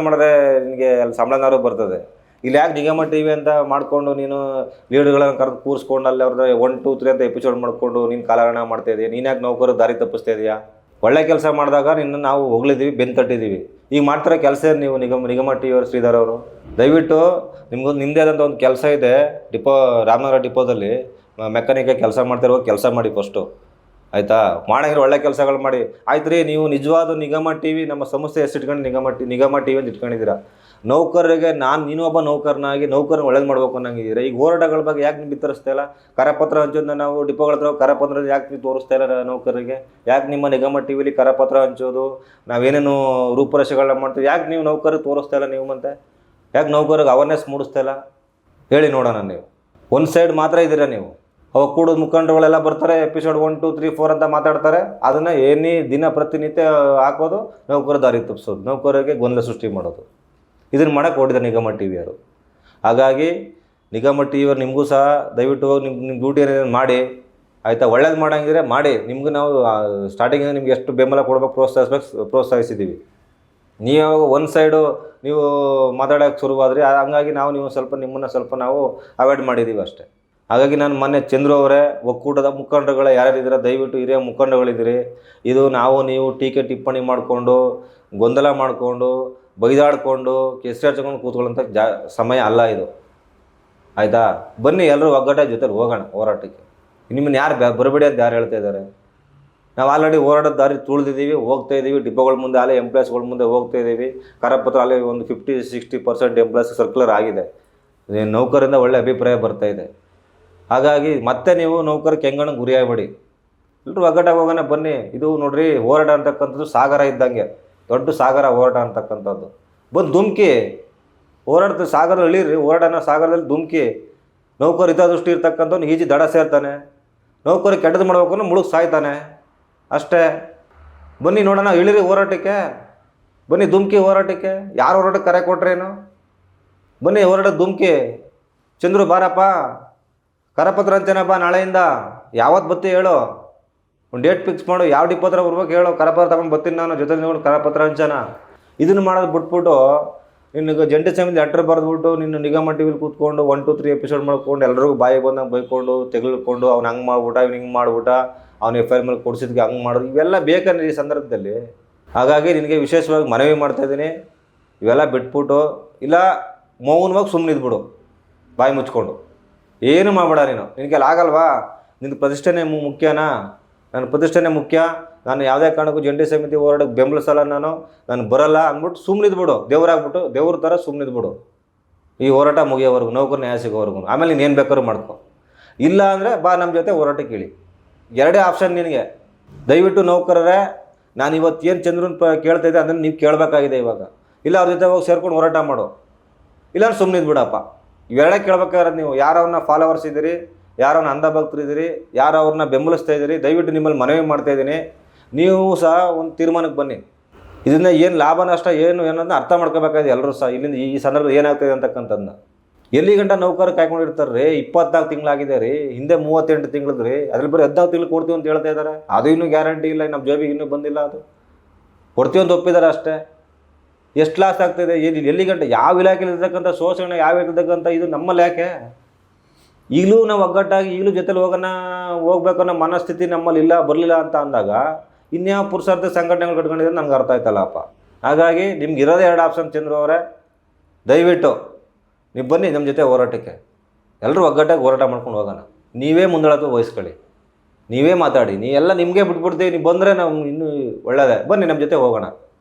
ಮಾಡಿದ್ರೆ ನಿನಗೆ ಅಲ್ಲಿ ಸಂಬಳನಾರು ಬರ್ತದೆ. ಇಲ್ಲಿ ಯಾಕೆ ನಿಗಮ ಟಿ ವಿ ಅಂತ ಮಾಡಿಕೊಂಡು ನೀನು ಲೀಡ್ಗಳನ್ನು ಕರೆದು ಕೂರಿಸ್ಕೊಂಡು ಅಲ್ಲಿ ಅವ್ರದ್ದು 1, 2, 3 ಅಂತ ಎಪಿಸೋಡ್ ಮಾಡಿಕೊಂಡು ನೀನು ಕಾಲಹರಣ ಮಾಡ್ತಾಯಿದ್ದೀಯ. ನೀನು ಯಾಕೆ ನೌಕರು ದಾರಿ ತಪ್ಪಿಸ್ತಾ ಇದೆಯಾ? ಒಳ್ಳೆ ಕೆಲಸ ಮಾಡಿದಾಗ ನಿನ್ನ ನಾವು ಹೊಗಳಿದ್ದೀವಿ, ಬೆನ್ನು ತಟ್ಟಿದ್ದೀವಿ. ಈಗ ಮಾಡ್ತಾರೆ ಕೆಲಸ ನೀವು ನಿಗಮ ಟಿ ವಿಯವರು, ಶ್ರೀಧರ್ ಅವರು. ದಯವಿಟ್ಟು ನಿಮ್ಮದೇ ಆದಂಥ ಒಂದು ಕೆಲಸ ಇದೆ, ರಾಮನಗರ ಡಿಪೋದಲ್ಲಿ ಮೆಕ್ಯಾನಿಕಾಗಿ ಕೆಲಸ ಮಾಡ್ತಿರೋ ಕೆಲಸ ಮಾಡಿ ಫಸ್ಟು, ಆಯಿತಾ? ಮಾಡಿದ್ರೆ ಒಳ್ಳೆ ಕೆಲಸಗಳು ಮಾಡಿ. ಆಯ್ತು ರೀ, ನೀವು ನಿಜವಾದ ನಿಗಮ ಟಿ ವಿ ನಮ್ಮ ಸಂಸ್ಥೆ ಹೆಸರಿಟ್ಕೊಂಡು ನಿಗಮ ಟಿ ವಿ ಅಂತ ಇಟ್ಕೊಂಡಿದ್ದೀರಾ. ನೌಕರರಿಗೆ ನೀನು ಒಬ್ಬ ನೌಕರನಾಗಿ ನೌಕರನ್ನ ಒಳ್ಳೇದು ಮಾಡ್ಬೇಕು ಅನ್ನಂಗಿದ್ದೀರಾ. ಈಗ ಹೋರಾಟಗಳ ಬಗ್ಗೆ ಯಾಕೆ ನೀವು ಬಿತ್ತರಿಸ್ತಾ ಇಲ್ಲ? ಕರಪತ್ರ ಹಂಚೋದನ್ನ ನಾವು ಡಿಪೋಗಳ ಹತ್ರ ಕರಪತ್ರ ಯಾಕೆ ನೀವು ತೋರಿಸ್ತಾ ಇಲ್ಲ ನೌಕರರಿಗೆ? ಯಾಕೆ ನಿಮ್ಮ ನಿಗಮ ಟಿ ವಿಲಿ ಕರಪತ್ರ ಹಂಚೋದು, ನಾವೇನೇನು ರೂಪುರೇಷೆಗಳನ್ನ ಮಾಡ್ತೀವಿ, ಯಾಕೆ ನೀವು ನೌಕರಿಗೆ ತೋರಿಸ್ತಾ ಇಲ್ಲ? ನೀವು ಮತ್ತೆ ಯಾಕೆ ನೌಕರಿಗೆ ಅವೇರ್ನೆಸ್ ಮೂಡಿಸ್ತಾ ಇಲ್ಲ? ಹೇಳಿ ನೋಡೋಣ. ನೀವು ಒಂದು ಸೈಡ್ ಮಾತ್ರ ಇದ್ದೀರಾ. ನೀವು ಒಕ್ಕೂಟದ ಮುಖಂಡರುಗಳೆಲ್ಲ ಬರ್ತಾರೆ, ಎಪಿಸೋಡ್ 1, 2, 3, 4 ಅಂತ ಮಾತಾಡ್ತಾರೆ. ಅದನ್ನು ದಿನ ಪ್ರತಿನಿತ್ಯ ಹಾಕೋದು, ನೌಕರ ದಾರಿ ತಪ್ಪಿಸೋದು, ನೌಕರರಿಗೆ ಗೊಂದಲ ಸೃಷ್ಟಿ ಮಾಡೋದು. ಇದನ್ನು ಮಾಡೋಕ್ಕೆ ಹೊಡಿದ್ದಾರೆ ನಿಗಮ ಟಿ ವಿಯವರು. ಹಾಗಾಗಿ ನಿಗಮ ಟಿ ವಿಯವರು ನಿಮಗೂ ಸಹ ದಯವಿಟ್ಟು ಹೋಗಿ ನಿಮ್ಮ ಡ್ಯೂಟಿ ಏನೇನು ಮಾಡಿ, ಆಯಿತಾ? ಒಳ್ಳೇದು ಮಾಡೋಂಗಿದ್ರೆ ಮಾಡಿ. ನಿಮಗೂ ನಾವು ಸ್ಟಾರ್ಟಿಂಗಿಂದ ನಿಮ್ಗೆ ಎಷ್ಟು ಬೆಂಬಲ ಕೊಡಬೇಕು, ಪ್ರೋತ್ಸಾಹಿಸಿದ್ದೀವಿ. ನೀವು ಒಂದು ಸೈಡು ನೀವು ಮಾತಾಡೋಕ್ಕೆ ಶುರುವಾದರೆ ಹಂಗಾಗಿ ನಿಮ್ಮನ್ನು ಸ್ವಲ್ಪ ನಾವು ಅವಾಯ್ಡ್ ಮಾಡಿದ್ದೀವಿ ಅಷ್ಟೇ. ಹಾಗಾಗಿ ನಾನು ಮೊನ್ನೆ ಚಂದ್ರು ಅವರೇ, ಒಕ್ಕೂಟದ ಮುಖಂಡರುಗಳ ಯಾರ್ಯಾರಿದ್ದೀರ, ದಯವಿಟ್ಟು ಹಿರಿಯ ಮುಖಂಡರುಗಳಿದ್ದೀರಿ, ಇದು ನೀವು ಟೀಕೆ ಟಿಪ್ಪಣಿ ಮಾಡಿಕೊಂಡು ಗೊಂದಲ ಮಾಡಿಕೊಂಡು ಬೈದಾಡಿಕೊಂಡು ಕೆಸರಾಡ್ಸ್ಕೊಂಡು ಕೂತ್ಕೊಳ್ಳೋಂಥ ಸಮಯ ಅಲ್ಲ ಇದು, ಆಯಿತಾ? ಬನ್ನಿ ಎಲ್ಲರೂ ಒಗ್ಗಟ್ಟ ಜೊತೆಲಿ ಹೋಗೋಣ ಹೋರಾಟಕ್ಕೆ. ನಿಮ್ಮನ್ನು ಯಾರು ಬರಬೇಡಿ ಅಂತ ಯಾರು ಹೇಳ್ತಾ ಇದ್ದಾರೆ? ನಾವು ಆಲ್ರೆಡಿ ಹೋರಾಟದ ದಾರಿ ತುಳಿದಿದ್ದೀವಿ, ಹೋಗ್ತಾ ಇದ್ದೀವಿ. ಡಿಪೋಗಳ ಮುಂದೆ ಅಲ್ಲೇ ಎಂಪ್ಲಾಯ್ಸ್ಗಳ ಮುಂದೆ ಹೋಗ್ತಾ ಇದ್ದೀವಿ. ಕರಪತ್ರ ಅಲ್ಲೇ ಒಂದು 50-60% ಎಂಪ್ಲಾಯ್ಸ್ ಸರ್ಕ್ಯುಲರ್ ಆಗಿದೆ. ನೌಕರಿಂದ ಒಳ್ಳೆ ಅಭಿಪ್ರಾಯ ಬರ್ತಾ ಇದೆ. ಹಾಗಾಗಿ ಮತ್ತೆ ನೀವು ನೌಕರ ಕೆಂಗಣ ಗುರಿಯಾಗಬೇಡಿ. ಎಲ್ಲರೂ ಒಗ್ಗಟ್ಟಾಗಿ ಹೋಗೋಣ ಬನ್ನಿ. ಇದು ನೋಡ್ರಿ, ಹೋರಾಟ ಅಂತಕ್ಕಂಥದ್ದು ಸಾಗರ ಇದ್ದಂಗೆ, ದೊಡ್ಡ ಸಾಗರ ಹೋರಾಟ ಅಂತಕ್ಕಂಥದ್ದು. ಬಂದು ಧುಮ್ಕಿ ಹೋರಾಟದ ಸಾಗರ ಇಳೀರಿ. ಹೋರಾಟನ ಸಾಗರದಲ್ಲಿ ಧುಮ್ಕಿ. ನೌಕರು ಹಿತದೃಷ್ಟಿ ಇರ್ತಕ್ಕಂಥವ್ನು ಈಜಿ ದಡ ಸೇರ್ತಾನೆ, ನೌಕರಿಗೆ ಕೆಟ್ಟದ್ದು ಮಾಡ್ಬೇಕು ಮುಳುಗಿ ಸಾಯ್ತಾನೆ ಅಷ್ಟೇ. ಬನ್ನಿ ನೋಡೋಣ, ಇಳಿರಿ ಹೋರಾಟಕ್ಕೆ, ಬನ್ನಿ ಧುಮ್ಕಿ ಹೋರಾಟಕ್ಕೆ. ಯಾರು ಹೋರಾಟಕ್ಕೆ ಕರೆ ಕೊಟ್ರೇನು? ಬನ್ನಿ ಹೋರಾಟದ ಧುಮ್ಕಿ. ಚಂದ್ರು ಬಾರಪ್ಪ, ಕರಪತ್ರ ಹಂಚನ ಬಾ ನಾಳೆಯಿಂದ. ಯಾವತ್ತು ಬತ್ತಿ ಹೇಳು, ಒಂದು ಡೇಟ್ ಫಿಕ್ಸ್ ಮಾಡು. ಯಾವ ಡಿಪೋ ಹತ್ರ ಬರ್ಬೇಕು ಹೇಳು, ಕರಪತ್ರ ತಗೊಂಡು ಬರ್ತೀನಿ ನಾನು, ಜೊತೆ ನಿಂತ್ಕೊಂಡು ಕರಪತ್ರ ಹಂಚನ. ಇದನ್ನು ಮಾಡೋದು ಬಿಟ್ಬಿಟ್ಟು ನಿನಗೆ ಜಂಟಿ ಸಮಿತಿ ಲೆಟ್ರ್ ಬರೆದ್ಬಿಟ್ಟು ನಿನ್ನ ನಿಗಮ ಟಿ ವಿಲಿ ಕೂತ್ಕೊಂಡು 1, 2, 3 ಎಪಿಸೋಡ್ ಮಾಡ್ಕೊಂಡು ಎಲ್ಲರಿಗೂ ಬಾಯಿ ಬಂದಂಗೆ ಬೈಕೊಂಡು ತೆಗೆದುಕೊಂಡು ಅವ್ನು ಹಂಗೆ ಮಾಡ್ಬಿಟ್ಟ, ಇವ್ನು ಹಿಂಗೆ ಮಾಡ್ಬಿಟ್ಟ, ಅವ್ನು FIR ಮೇಲೆ ಕೊಡಿಸಿದ್ಗೆ ಹಂಗೆ ಮಾಡೋದು, ಇವೆಲ್ಲ ಬೇಕಂದ್ರೆ ಈ ಸಂದರ್ಭದಲ್ಲಿ. ಹಾಗಾಗಿ ನಿನಗೆ ವಿಶೇಷವಾಗಿ ಮನವಿ ಮಾಡ್ತಾಯಿದ್ದೀನಿ, ಇವೆಲ್ಲ ಬಿಟ್ಬಿಟ್ಟು ಇಲ್ಲ ಮೌನವಾಗಿ ಸುಮ್ಮನಿದ್ಬಿಡು, ಬಾಯಿ ಮುಚ್ಕೊಂಡು ಏನು ಮಾಡಬೇಡ. ನಿನಗೆಲ್ಲ ಆಗಲ್ವಾ? ನಿನ್ನ ಪ್ರತಿಷ್ಠೆನೇ ಮುಖ್ಯನಾ? ನನ್ನ ಪ್ರತಿಷ್ಠೆನೇ ಮುಖ್ಯ. ನಾನು ಯಾವುದೇ ಕಾರಣಕ್ಕೂ ಜಂಟಿ ಸಮಿತಿ ಹೋರಾಟಕ್ಕೆ ಬೆಂಬಲಿಸಲ್ಲ, ನಾನು ಬರಲ್ಲ ಅಂದ್ಬಿಟ್ಟು ಸುಮ್ಮನಿದ್ಬಿಡು. ದೇವರಾಗ್ಬಿಟ್ಟು ದೇವ್ರ ಥರ ಸುಮ್ಮನಿದ್ಬಿಡು ಈ ಹೋರಾಟ ಮುಗಿಯೋವರೆಗೂ, ನೌಕರ ನ್ಯಾಯ ಸಿಗೋವರೆಗೂ. ಆಮೇಲೆ ನೀನೇನು ಬೇಕಾದ್ರೂ ಮಾಡ್ಕೊ. ಇಲ್ಲ ಅಂದರೆ ಬಾ ನಮ್ಮ ಜೊತೆ ಹೋರಾಟಕ್ಕೆ ಇಳಿ. ಎರಡೇ ಆಪ್ಷನ್ ನಿನಗೆ. ದಯವಿಟ್ಟು ನೌಕರರೇ, ನಾನು ಇವತ್ತು ಏನು ಚಂದ್ರನ್ ಕೇಳ್ತಾ ಇದ್ದೆ ಅದನ್ನು ನೀವು ಕೇಳಬೇಕಾಗಿದೆ ಇವಾಗ. ಇಲ್ಲ ಅವ್ರ ಜೊತೆ ಹೋಗಿ ಸೇರ್ಕೊಂಡು ಹೋರಾಟ ಮಾಡು, ಇಲ್ಲ ಸುಮ್ಮನಿದ್ಬಿಡಪ್ಪ. ಇವೆರಡೇ ಕೇಳ್ಬೇಕಾದ್ರೆ ನೀವು ಯಾರವ್ರನ್ನ ಫಾಲೋವರ್ಸ್ ಇದ್ದೀರಿ, ಯಾರವ್ರನ್ನ ಅಂಧಭಕ್ತರಿದ್ದೀರಿ, ಯಾರವ್ರನ್ನ ಬೆಂಬಲಿಸ್ತಾ ಇದ್ದೀರಿ, ದಯವಿಟ್ಟು ನಿಮ್ಮಲ್ಲಿ ಮನವಿ ಮಾಡ್ತಾಯಿದ್ದೀನಿ, ನೀವು ಸಹ ಒಂದು ತೀರ್ಮಾನಕ್ಕೆ ಬನ್ನಿ. ಇದರಿಂದ ಏನು ಲಾಭ ನಷ್ಟ ಏನು ಅನ್ನೋದನ್ನ ಅರ್ಥ ಮಾಡ್ಕೋಬೇಕಾಗಿದೆ ಎಲ್ಲರೂ ಸಹ. ಇಲ್ಲಿಂದ ಈ ಸಂದರ್ಭದಲ್ಲಿ ಏನಾಗ್ತಾಯಿದೆ ಅಂತಕ್ಕಂಥದ್ದನ್ನ ಎಲ್ಲಿ ಗಂಟ ನೌಕರ ಕಾಯ್ಕೊಂಡಿರ್ತಾರೆ ರೀ. 24 ತಿಂಗಳಾಗಿದೆ ರೀ, ಹಿಂದೆ 38 ತಿಂಗಳದ್ದು ರೀ, ಅದ್ರಲ್ಲಿ ಬರೀ 14 ತಿಂಗಳು ಕೊಡ್ತೀವಿ ಅಂತ ಹೇಳ್ತಾ ಇದ್ದಾರೆ. ಅದು ಇನ್ನೂ ಗ್ಯಾರಂಟಿ ಇಲ್ಲ, ನಮ್ಮ ಜಾಬಿಗೆ ಇನ್ನೂ ಬಂದಿಲ್ಲ. ಅದು ಕೊಡ್ತೀವಿ ಅಂತ ಒಪ್ಪಿದ್ದಾರೆ ಅಷ್ಟೇ. ಎಷ್ಟು ಲಾಸ್ ಆಗ್ತಾಯಿದೆ, ಎಲ್ಲಿ ಗಂಟೆ ಯಾವ ಇಲಾಖೆಯಲ್ಲಿ ಇರ್ತಕ್ಕಂಥ ಶೋಷಣೆ, ಯಾವ ಇರ್ತಕ್ಕಂಥ ಇದು ನಮ್ಮಲ್ಲಿ ಯಾಕೆ? ಈಗಲೂ ನಾವು ಒಗ್ಗಟ್ಟಾಗಿ ಈಗಲೂ ಜೊತೆಲಿ ಹೋಗ್ಬೇಕು ಅನ್ನೋ ಮನಸ್ಥಿತಿ ನಮ್ಮಲ್ಲಿ ಇಲ್ಲ, ಬರಲಿಲ್ಲ ಅಂತ ಅಂದಾಗ ಇನ್ಯಾವ ಪುರುಷಾರ್ಥ ಸಂಘಟನೆಗಳು ಕಟ್ಕೊಂಡಿದ್ರೆ ನನಗೆ ಅರ್ಥ ಆಯ್ತಲ್ಲಪ್ಪ. ಹಾಗಾಗಿ ನಿಮ್ಗೆ ಇರೋದೇ 2 ಆಪ್ಷನ್ ಚಂದ್ರು ಅವರೇ, ದಯವಿಟ್ಟು ನೀವು ಬನ್ನಿ ನಮ್ಮ ಜೊತೆ ಹೋರಾಟಕ್ಕೆ. ಎಲ್ಲರೂ ಒಗ್ಗಟ್ಟಾಗಿ ಹೋರಾಟ ಮಾಡ್ಕೊಂಡು ಹೋಗೋಣ. ನೀವೇ ಮುಂದಾಳತ್ವ ವಹಿಸ್ಕೊಳ್ಳಿ, ನೀವೇ ಮಾತಾಡಿ. ನೀವೆಲ್ಲ ನಿಮಗೆ ಬಿಟ್ಬಿಡ್ತೀವಿ, ನೀವು ಬಂದರೆ ನಾವು ಇನ್ನೂ ಒಳ್ಳೆಯದೇ. ಬನ್ನಿ ನಮ್ಮ ಜೊತೆ ಹೋಗೋಣ.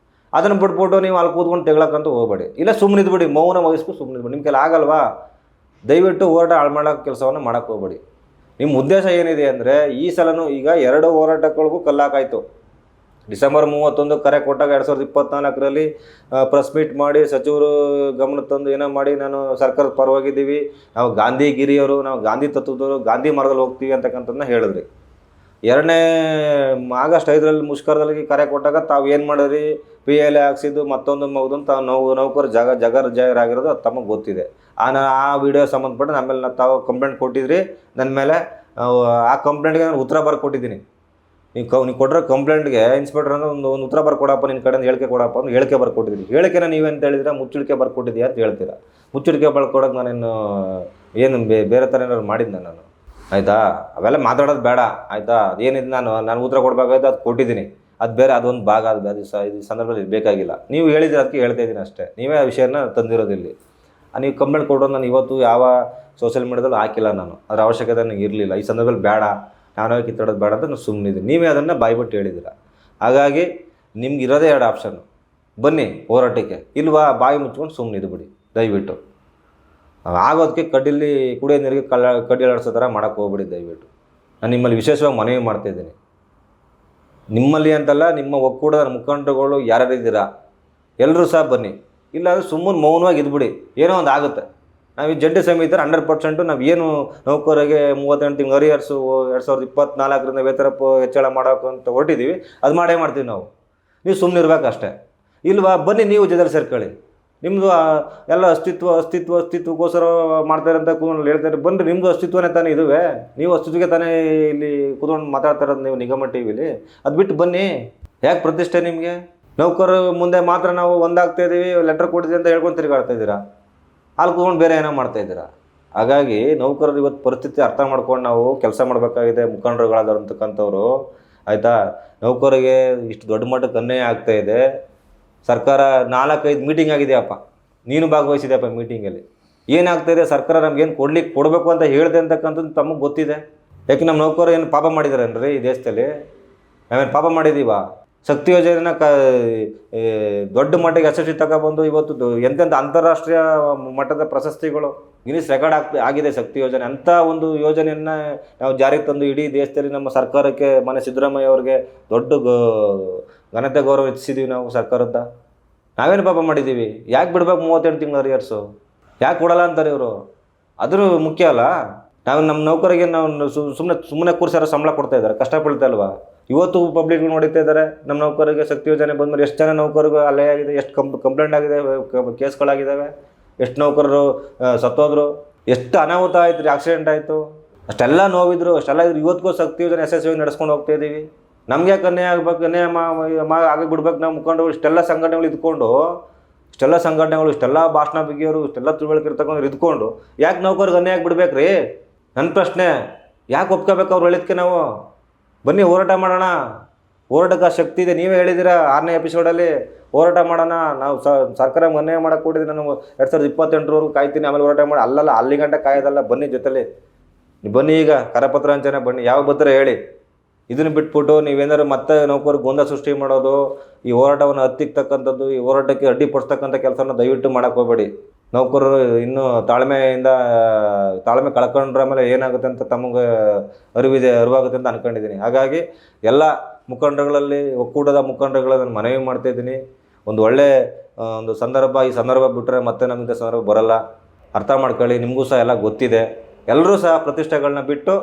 ಅದನ್ನು ಬಿಟ್ಬಿಟ್ಟು ನೀವು ಅಲ್ಲಿ ಕೂತ್ಕೊಂಡು ತೆಗ್ಲಕ್ಕಂತೂ ಹೋಗಬೇಡಿ. ಇಲ್ಲ ಸುಮ್ಮನಿದ್ಬಿಡಿ, ಮೌನ ವಹಿಸ್ಕೊಂಡು ಸುಮ್ಮನಿದ್ಬಿಡಿ. ನಿಮ್ಮ ಕೆಲ ಆಗಲ್ವಾ? ದಯವಿಟ್ಟು ಹೋರಾಟ ಹಾಳು ಮಾಡೋ ಕೆಲಸವನ್ನು ಮಾಡೋಕ್ಕೆ ಹೋಗಬೇಡಿ. ನಿಮ್ಮ ಉದ್ದೇಶ ಏನಿದೆ ಅಂದರೆ ಈ ಸಲನೂ ಈಗ 2 ಹೋರಾಟಗಳಿಗೂ ಕಲ್ಲಾಕಾಯಿತು. ಡಿಸೆಂಬರ್ 31 ಕರೆ ಕೊಟ್ಟಾಗ 2024ರಲ್ಲಿ ಪ್ರೆಸ್ ಮೀಟ್ ಮಾಡಿ ಸಚಿವರು ಗಮನ ತಂದು ಏನೋ ಮಾಡಿ ನಾನು ಸರ್ಕಾರದ ಪರವಾಗಿದ್ದೀವಿ, ನಾವು ಗಾಂಧಿಗಿರಿಯವರು, ನಾವು ಗಾಂಧಿ ತತ್ವದವರು, ಗಾಂಧಿ ಮಾರ್ಗದಲ್ಲಿ ಹೋಗ್ತೀವಿ ಅಂತಕ್ಕಂಥದ್ದನ್ನ ಹೇಳಿದ್ರಿ. 2ನೇ ಆಗಸ್ಟ್ 5ರಲ್ಲಿ ಮುಷ್ಕರದಲ್ಲಿ ಕರೆ ಕೊಟ್ಟಾಗ ತಾವು ಏನು ಮಾಡಿದ್ರಿ, PLA ಹಾಕ್ಸಿದ್ದು ಮತ್ತೊಂದು ಮಗದೊಂದು ತಾವು ನೌಕರು ಜಗರಾಗಿರೋದು ಅದು ತಮಗೆ ಗೊತ್ತಿದೆ. ಆ ವಿಡಿಯೋ ಸಂಬಂಧಪಟ್ಟು ಆಮೇಲೆ ತಾವು ಕಂಪ್ಲೇಂಟ್ ಕೊಟ್ಟಿದ್ರಿ ನನ್ನ ಮೇಲೆ. ಆ ಕಂಪ್ಲೇಂಟ್ಗೆ ನಾನು ಉತ್ತರ ಬರ್ಕೊಟ್ಟಿದ್ದೀನಿ. ನೀವು ಕೊಟ್ಟಿರೋ ಕಂಪ್ಲೇಂಟ್ಗೆ ಇನ್ಸ್ಪೆಕ್ಟರ್ ಅಂದ್ರೆ ಒಂದು ಉತ್ತರ ಬರ್ಕೊಡಪ್ಪ, ನಿನ್ನ ಕಡೆಯಿಂದ ಹೇಳಿಕೆ ಕೊಡಪ್ಪ ಅಂತ ಹೇಳಿಕೆ ಬರ್ಕೊಟ್ಟಿದ್ದೀನಿ. ಹೇಳಿಕೆನ ನೀವೇಂತ ಹೇಳಿದ್ರೆ ಮುಚ್ಚಳಿಕೆ ಬರ್ಕೊಟ್ಟಿದ್ದೀಯಾ ಅಂತ ಹೇಳ್ತೀರಾ. ಮುಚ್ಚಳಿಕೆ ಬರ್ಕೊಡೋಕೆ ನಾನೇನು ಏನು ಬೇರೆ ಥರ ಏನಾದ್ರು ಮಾಡಿದ್ದೆ ನಾನು? ಆಯಿತಾ, ಅವೆಲ್ಲ ಮಾತಾಡೋದು ಬೇಡ ಆಯಿತಾ. ಅದೇನಿದೆ ನಾನು ಉತ್ತರ ಕೊಡಬೇಕಾಯ್ತು, ಅದು ಕೊಟ್ಟಿದ್ದೀನಿ. ಅದು ಬೇರೆ, ಅದೊಂದು ಭಾಗ, ಅದು ಇದು ಸಂದರ್ಭದಲ್ಲಿ ಬೇಕಾಗಿಲ್ಲ. ನೀವು ಹೇಳಿದ್ರೆ ಅದಕ್ಕೆ ಹೇಳ್ತಾ ಇದ್ದೀನಿ ಅಷ್ಟೇ. ನೀವೇ ಆ ವಿಷಯನ ತಂದಿರೋದಿಲ್ಲಿ. ನೀವು ಕಂಪ್ಲೇಂಟ್ ಕೊಡೋದು ನಾನು ಇವತ್ತು ಯಾವ ಸೋಷಿಯಲ್ ಮೀಡಿಯಾದಲ್ಲಿ ಹಾಕಿಲ್ಲ. ನಾನು ಅದರ ಅವಶ್ಯಕತೆ ನನಗೆ ಇರಲಿಲ್ಲ. ಈ ಸಂದರ್ಭದಲ್ಲಿ ಬೇಡ, ನಾವೇ ಕಿತ್ತಾಡೋದು ಬೇಡ ಅಂತ ನಾನು ಸುಮ್ಮನಿದ್ದೀನಿ. ನೀವೇ ಅದನ್ನು ಬಾಯ್ಬಿಟ್ಟು ಹೇಳಿದ್ದೀರ. ಹಾಗಾಗಿ ನಿಮ್ಗೆ ಇರೋದೇ 2 ಆಪ್ಷನ್ನು. ಬನ್ನಿ ಹೋರಾಟಕ್ಕೆ, ಇಲ್ವಾ ಬಾಯಿ ಮುಚ್ಕೊಂಡು ಸುಮ್ಮನಿದ್ದು ಬಿಡಿ ದಯವಿಟ್ಟು. ಆಗೋದಕ್ಕೆ ಕಡ್ಡಿಲಿ ಕುಡಿಯೋ ನೀರಿಗೆ ಕಡ್ಡಿ ಅಲಾಡಿಸೋ ಥರ ಮಾಡೋಕ್ಕೆ ಹೋಗ್ಬಿಡಿ ದಯವಿಟ್ಟು. ನಾನು ನಿಮ್ಮಲ್ಲಿ ವಿಶೇಷವಾಗಿ ಮನವಿ ಮಾಡ್ತಾಯಿದ್ದೀನಿ. ನಿಮ್ಮಲ್ಲಿ ಅಂತಲ್ಲ, ನಿಮ್ಮ ಒಕ್ಕೂಟದ ಮುಖಂಡರುಗಳು ಯಾರ್ಯಾರಿದ್ದೀರಾ ಎಲ್ಲರೂ ಸಹ ಬನ್ನಿ. ಇಲ್ಲಾಂದರೆ ಸುಮ್ಮನೆ ಮೌನವಾಗಿ ಇದ್ಬಿಡಿ, ಏನೋ ಒಂದು ಆಗುತ್ತೆ. ನಾವು ಈ ಜಂಟಿ ಸಮಿತಿ 100% ನಾವು ಏನು ನೌಕರರಿಗೆ 38 ತಿಂಗಳು ಅರಿಯರ್ಸು 2024ರಿಂದ ವೇತನ ಹೆಚ್ಚಳ ಮಾಡೋಕೆ ಅಂತ ಹೊರಟಿದ್ದೀವಿ, ಅದು ಮಾಡೇ ಮಾಡ್ತೀವಿ ನಾವು. ನೀವು ಸುಮ್ಮನೆ ಇರ್ಬೇಕು ಅಷ್ಟೇ. ಇಲ್ವಾ ಬನ್ನಿ, ನೀವು ಜೊತೆಲಿ ಸೇರ್ಕೊಳ್ಳಿ. ನಿಮ್ಮದು ಎಲ್ಲ ಅಸ್ತಿತ್ವಕ್ಕೋಸ್ಕರ ಮಾಡ್ತಾರೆ ಅಂತ ಹೇಳ್ತಾರೆ. ಬನ್ನಿರಿ, ನಿಮ್ಮದು ಅಸ್ತಿತ್ವನೇ ತಾನೇ ಇದುವೆ. ನೀವು ಅಸ್ತಿತ್ವಕ್ಕೆ ತಾನೇ ಇಲ್ಲಿ ಕೂತ್ಕೊಂಡು ಮಾತಾಡ್ತಾ ಇರೋದು ನೀವು ನಿಗಮ TVಲಿ. ಅದು ಬಿಟ್ಟು ಬನ್ನಿ. ಯಾಕೆ ಪ್ರತಿಷ್ಠೆ ನಿಮಗೆ? ನೌಕರರು ಮುಂದೆ ಮಾತ್ರ ನಾವು ಒಂದಾಗ್ತಾಯಿದ್ದೀವಿ, ಲೆಟ್ರ್ ಕೊಟ್ಟಿದ್ದೀವಿ ಅಂತ ಹೇಳ್ಕೊಂಡು ತಿರುಗಾಡ್ತಾ ಇದ್ದೀರಾ. ಅಲ್ಲಿ ಕೂತ್ಕೊಂಡು ಬೇರೆ ಏನೋ ಮಾಡ್ತಾಯಿದ್ದೀರಾ. ಹಾಗಾಗಿ ನೌಕರರು ಇವತ್ತು ಪರಿಸ್ಥಿತಿ ಅರ್ಥ ಮಾಡ್ಕೊಂಡು ನಾವು ಕೆಲಸ ಮಾಡಬೇಕಾಗಿದೆ. ಮುಖಂಡರುಗಳಾದಂತಕ್ಕಂಥವ್ರು ಆಯಿತಾ, ನೌಕರಿಗೆ ಇಷ್ಟು ದೊಡ್ಡ ಮಟ್ಟಕ್ಕೆ ಅನ್ಯಾಯ ಆಗ್ತಾಯಿದೆ. ಸರ್ಕಾರ 4-5 ಮೀಟಿಂಗ್ ಆಗಿದೆಯಪ್ಪ, ನೀನು ಭಾಗವಹಿಸಿದೆಯಪ್ಪ ಮೀಟಿಂಗಲ್ಲಿ. ಏನಾಗ್ತಾಯಿದೆ, ಸರ್ಕಾರ ನಮಗೇನು ಕೊಡಬೇಕು ಅಂತ ಹೇಳಿದೆ ಅಂತಕ್ಕಂಥದ್ದು ತಮಗೆ ಗೊತ್ತಿದೆ. ಯಾಕೆ ನಮ್ಮ ನೌಕರರು ಏನು ಪಾಪ ಮಾಡಿದಾರೇನ್ರಿ ಈ ದೇಶದಲ್ಲಿ? ನಾವೇನು ಪಾಪ ಮಾಡಿದ್ದೀವ? ಶಕ್ತಿ ಯೋಜನೆನ ದೊಡ್ಡ ಮಟ್ಟಿಗೆ ಯಶಸ್ವಿ ತಗೊಬಂದು ಇವತ್ತು ಎಂತೆಂಥ ಅಂತಾರಾಷ್ಟ್ರೀಯ ಮಟ್ಟದ ಪ್ರಶಸ್ತಿಗಳು ಗಿನ್ನಿಸ್ ರೆಕಾರ್ಡ್ ಆಗಿದೆ ಶಕ್ತಿ ಯೋಜನೆ. ಅಂಥ ಒಂದು ಯೋಜನೆಯನ್ನು ನಾವು ಜಾರಿಗೆ ತಂದು ಇಡೀ ದೇಶದಲ್ಲಿ ನಮ್ಮ ಸರ್ಕಾರಕ್ಕೆ ಮನೆ ಸಿದ್ದರಾಮಯ್ಯ ಅವ್ರಿಗೆ ದೊಡ್ಡ ಘನತೆ ಗೌರವ ಹೆಚ್ಚಿಸಿದ್ದೀವಿ ನಾವು ಸರ್ಕಾರದ. ನಾವೇನು ಪಾಪ ಮಾಡಿದ್ದೀವಿ? ಯಾಕೆ ಬಿಡ್ಬೇಕು 38 ತಿಂಗಳು ಅರಿಯರ್ಸು? ಯಾಕೆ ಕೊಡಲ್ಲ ಅಂತಾರೆ ಇವರು? ಅದ್ರ ಮುಖ್ಯ ಅಲ್ಲ. ನಾವು ನಮ್ಮ ನೌಕರಿಗೆ ನಾವು ಸುಮ್ಮನೆ ಕೂರಿಸಾರ ಸಂಬಳ ಕೊಡ್ತಾ ಇದ್ದಾರೆ, ಕಷ್ಟಪಡ್ತಾ ಇಲ್ವಾ? ಇವತ್ತು ಪಬ್ಲಿಕ್ ನೋಡ್ತಾ ಇದ್ದಾರೆ. ನಮ್ಮ ನೌಕರಿಗೆ ಶಕ್ತಿ ಯೋಜನೆ ಬಂದ್ಮೇಲೆ ಎಷ್ಟು ಜನ ನೌಕರಿಗೂ ಅಲ್ಲೇ ಆಗಿದೆ, ಎಷ್ಟು ಕಂಪ್ಲೇಂಟ್ ಆಗಿದೆ, ಕೇಸ್ಗಳಾಗಿದ್ದಾವೆ, ಎಷ್ಟು ನೌಕರರು ಸತ್ತೋದ್ರು, ಎಷ್ಟು ಅನಾಹುತ ಆಯ್ತು ರೀ, ಆಕ್ಸಿಡೆಂಟ್ ಆಯಿತು, ಅಷ್ಟೆಲ್ಲ ನೋವಿದ್ರು, ಅಷ್ಟೆಲ್ಲ ಇದ್ರು. ಇವತ್ತಿಗೂ ಶಕ್ತಿ ಯೋಜನೆ ಯಶಸ್ವಿಯಾಗಿ ನಡೆಸ್ಕೊಂಡು ಹೋಗ್ತಾ ಇದ್ದೀವಿ. ನಮಗೆ ಯಾಕೆ ಅನ್ಯಾಯ ಆಗ್ಬೇಕು? ಅನ್ಯಾಯ ಆಗಿ ಬಿಡ್ಬೇಕು? ನಾವು ಮುಖಂಡರು ಇಷ್ಟೆಲ್ಲ ಸಂಘಟನೆಗಳು ಇದ್ಕೊಂಡು, ಇಷ್ಟೆಲ್ಲ ಭಾಷಣ ಬಿಗಿಯೋರು, ಇಷ್ಟೆಲ್ಲ ತಿಳುವಳಿಕೆ ಇರ್ತಕ್ಕಂಥ ಇದ್ಕೊಂಡು ಯಾಕೆ ನೌಕರಿಗೆ ಅನ್ಯಾಯ ಬಿಡ್ಬೇಕು ರೀ? ನನ್ನ ಪ್ರಶ್ನೆ. ಯಾಕೆ ಒಪ್ಕೋಬೇಕು ಅವ್ರು ಹೇಳಿದ್ಕೆ? ನಾವು ಬನ್ನಿ ಹೋರಾಟ ಮಾಡೋಣ. ಹೋರಾಟಕ್ಕೆ ಶಕ್ತಿ ಇದೆ. ನೀವೇ ಹೇಳಿದ್ದೀರಾ 6ನೇ ಎಪಿಸೋಡಲ್ಲಿ, ಹೋರಾಟ ಮಾಡೋಣ. ನಾವು ಸರ್ಕಾರ ಅನ್ಯಾಯ ಮಾಡೋಕ್ಕೆ ಕೊಟ್ಟಿದ್ದೀನಿ, ನಾನು 2028ರವರೆಗೂ ಕಾಯ್ತೀನಿ, ಆಮೇಲೆ ಹೋರಾಟ ಮಾಡಿ. ಅಲ್ಲಲ್ಲ, ಅಲ್ಲಿ ಗಂಟೆ ಕಾಯೋದಲ್ಲ. ಬನ್ನಿ ಜೊತೆಲಿ, ಬನ್ನಿ. ಈಗ ಕರಪತ್ರ ಹಂಚನೆ ಬನ್ನಿ. ಯಾವಾಗ ಬರ್ತಾರೆ ಹೇಳಿ. ಇದನ್ನು ಬಿಟ್ಬಿಟ್ಟು ನೀವೇನಾದ್ರು ಮತ್ತೆ ನೌಕರಿಗೆ ಗೊಂದಲ ಸೃಷ್ಟಿ ಮಾಡೋದು, ಈ ಹೋರಾಟವನ್ನು ಹತ್ತಿಕ್ಕತಕ್ಕಂಥದ್ದು, ಈ ಹೋರಾಟಕ್ಕೆ ಅಡ್ಡಿಪಡಿಸ್ತಕ್ಕಂಥ ಕೆಲಸನ ದಯವಿಟ್ಟು ಮಾಡೋಕ್ಕೆ ಹೋಗಬೇಡಿ. ನೌಕರರು ಇನ್ನೂ ತಾಳ್ಮೆ ಕಳ್ಕೊಂಡ್ರ ಮೇಲೆ ಏನಾಗುತ್ತೆ ಅಂತ ತಮಗೆ ಅರಿವಾಗುತ್ತೆ ಅಂತ ಅಂದ್ಕೊಂಡಿದ್ದೀನಿ. ಹಾಗಾಗಿ ಎಲ್ಲ ಮುಖಂಡರುಗಳಲ್ಲಿ, ಒಕ್ಕೂಟದ ಮುಖಂಡರುಗಳನ್ನು ಮನವಿ ಮಾಡ್ತಾಯಿದ್ದೀನಿ. ಒಂದು ಒಳ್ಳೆ ಈ ಸಂದರ್ಭ ಬಿಟ್ಟರೆ ಮತ್ತೆ ನಮಗೆ ಸಂದರ್ಭ ಬರಲ್ಲ. ಅರ್ಥ ಮಾಡ್ಕೊಳ್ಳಿ. ನಿಮಗೂ ಸಹ ಎಲ್ಲ ಗೊತ್ತಿದೆ. ಎಲ್ಲರೂ ಸಹ ಪ್ರತಿಷ್ಠೆಗಳನ್ನ ಬಿಟ್ಟು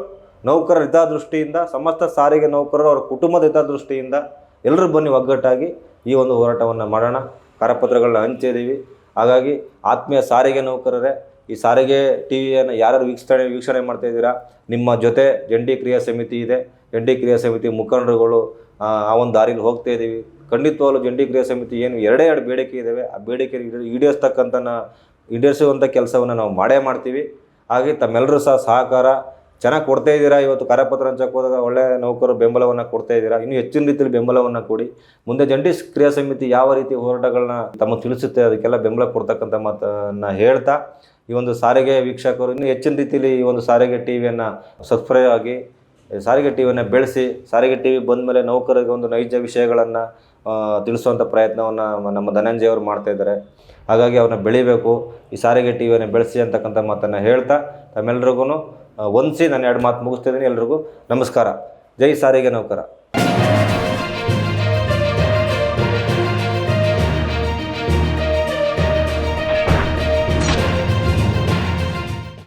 ನೌಕರರ ಹಿತದೃಷ್ಟಿಯಿಂದ, ಸಮಸ್ತ ಸಾರಿಗೆ ನೌಕರರು ಅವರ ಕುಟುಂಬದ ಹಿತದೃಷ್ಟಿಯಿಂದ ಎಲ್ಲರೂ ಬನ್ನಿ ಒಗ್ಗಟ್ಟಾಗಿ ಈ ಒಂದು ಹೋರಾಟವನ್ನು ಮಾಡೋಣ. ಕರಪತ್ರಗಳನ್ನ ಹಂಚಿದ್ದೀವಿ. ಹಾಗಾಗಿ ಆತ್ಮೀಯ ಸಾರಿಗೆ ನೌಕರರೇ, ಈ ಸಾರಿಗೆ TVಯನ್ನು ಯಾರು ವೀಕ್ಷಣೆ ಮಾಡ್ತಾಯಿದ್ದೀರಾ, ನಿಮ್ಮ ಜೊತೆ ಜಂಟಿ ಕ್ರಿಯಾ ಸಮಿತಿ ಇದೆ. ಜಂಟಿ ಕ್ರಿಯಾ ಸಮಿತಿ ಮುಖಂಡರುಗಳು ಆ ಒಂದು ದಾರಿಲಿ ಹೋಗ್ತಾ ಇದ್ದೀವಿ. ಖಂಡಿತವಾಗ್ಲೂ ಜಂಟಿ ಕ್ರಿಯಾ ಸಮಿತಿ ಏನು 2 ಬೇಡಿಕೆ ಇದ್ದಾವೆ, ಆ ಬೇಡಿಕೆ ಈಡೇರಿಸುವಂಥ ಕೆಲಸವನ್ನು ನಾವು ಮಾಡೇ ಮಾಡ್ತೀವಿ. ಹಾಗೆ ತಮ್ಮೆಲ್ಲರೂ ಸಹ ಸಹಕಾರ ಚೆನ್ನಾಗಿ ಕೊಡ್ತಾ ಇದ್ದೀರಾ. ಇವತ್ತು ಕರಪತ್ರ ಹಂಚಕ್ಕೆ ಹೋದಾಗ ಒಳ್ಳೆಯ ನೌಕರರು ಬೆಂಬಲವನ್ನು ಕೊಡ್ತಾ ಇದ್ದೀರಾ. ಇನ್ನೂ ಹೆಚ್ಚಿನ ರೀತಿಯಲ್ಲಿ ಬೆಂಬಲವನ್ನು ಕೊಡಿ. ಮುಂದೆ ಜಂಟಿ ಕ್ರಿಯಾ ಸಮಿತಿ ಯಾವ ರೀತಿ ಹೋರಾಟಗಳನ್ನ ತಮಗೆ ತಿಳಿಸುತ್ತೆ ಅದಕ್ಕೆಲ್ಲ ಬೆಂಬಲ ಕೊಡ್ತಕ್ಕಂಥ ಮಾತನ್ನು ಹೇಳ್ತಾ, ಈ ಒಂದು ಸಾರಿಗೆ ವೀಕ್ಷಕರು ಇನ್ನೂ ಹೆಚ್ಚಿನ ರೀತಿಯಲ್ಲಿ ಈ ಒಂದು ಸಾರಿಗೆ TVಯನ್ನು ಸಬ್ಸ್ಕ್ರೈಬ್ ಆಗಿ ಸಾರಿಗೆ TVಯನ್ನು ಬೆಳೆಸಿ. ಸಾರಿಗೆ TV ಬಂದ ಮೇಲೆ ನೌಕರರಿಗೆ ಒಂದು ನೈಜ ವಿಷಯಗಳನ್ನು ತಿಳಿಸುವಂಥ ಪ್ರಯತ್ನವನ್ನು ನಮ್ಮ ಧನಂಜಯ ಅವರು ಮಾಡ್ತಾಯಿದ್ದಾರೆ. ಹಾಗಾಗಿ ಅವ್ರನ್ನ ಬೆಳಿಬೇಕು, ಈ ಸಾರಿಗೆ TVಯನ್ನು ಬೆಳೆಸಿ ಅಂತಕ್ಕಂಥ ಮಾತನ್ನು ಹೇಳ್ತಾ ತಮ್ಮೆಲ್ರಿಗೂ ವಂದಿಸಿ ನಾನು 2 ಮಾತು ಮುಗಿಸ್ತಿದ್ದೀನಿ. ಎಲ್ರಿಗೂ ನಮಸ್ಕಾರ. ಜೈ ಸಾರಿಗೆ ನೌಕರ.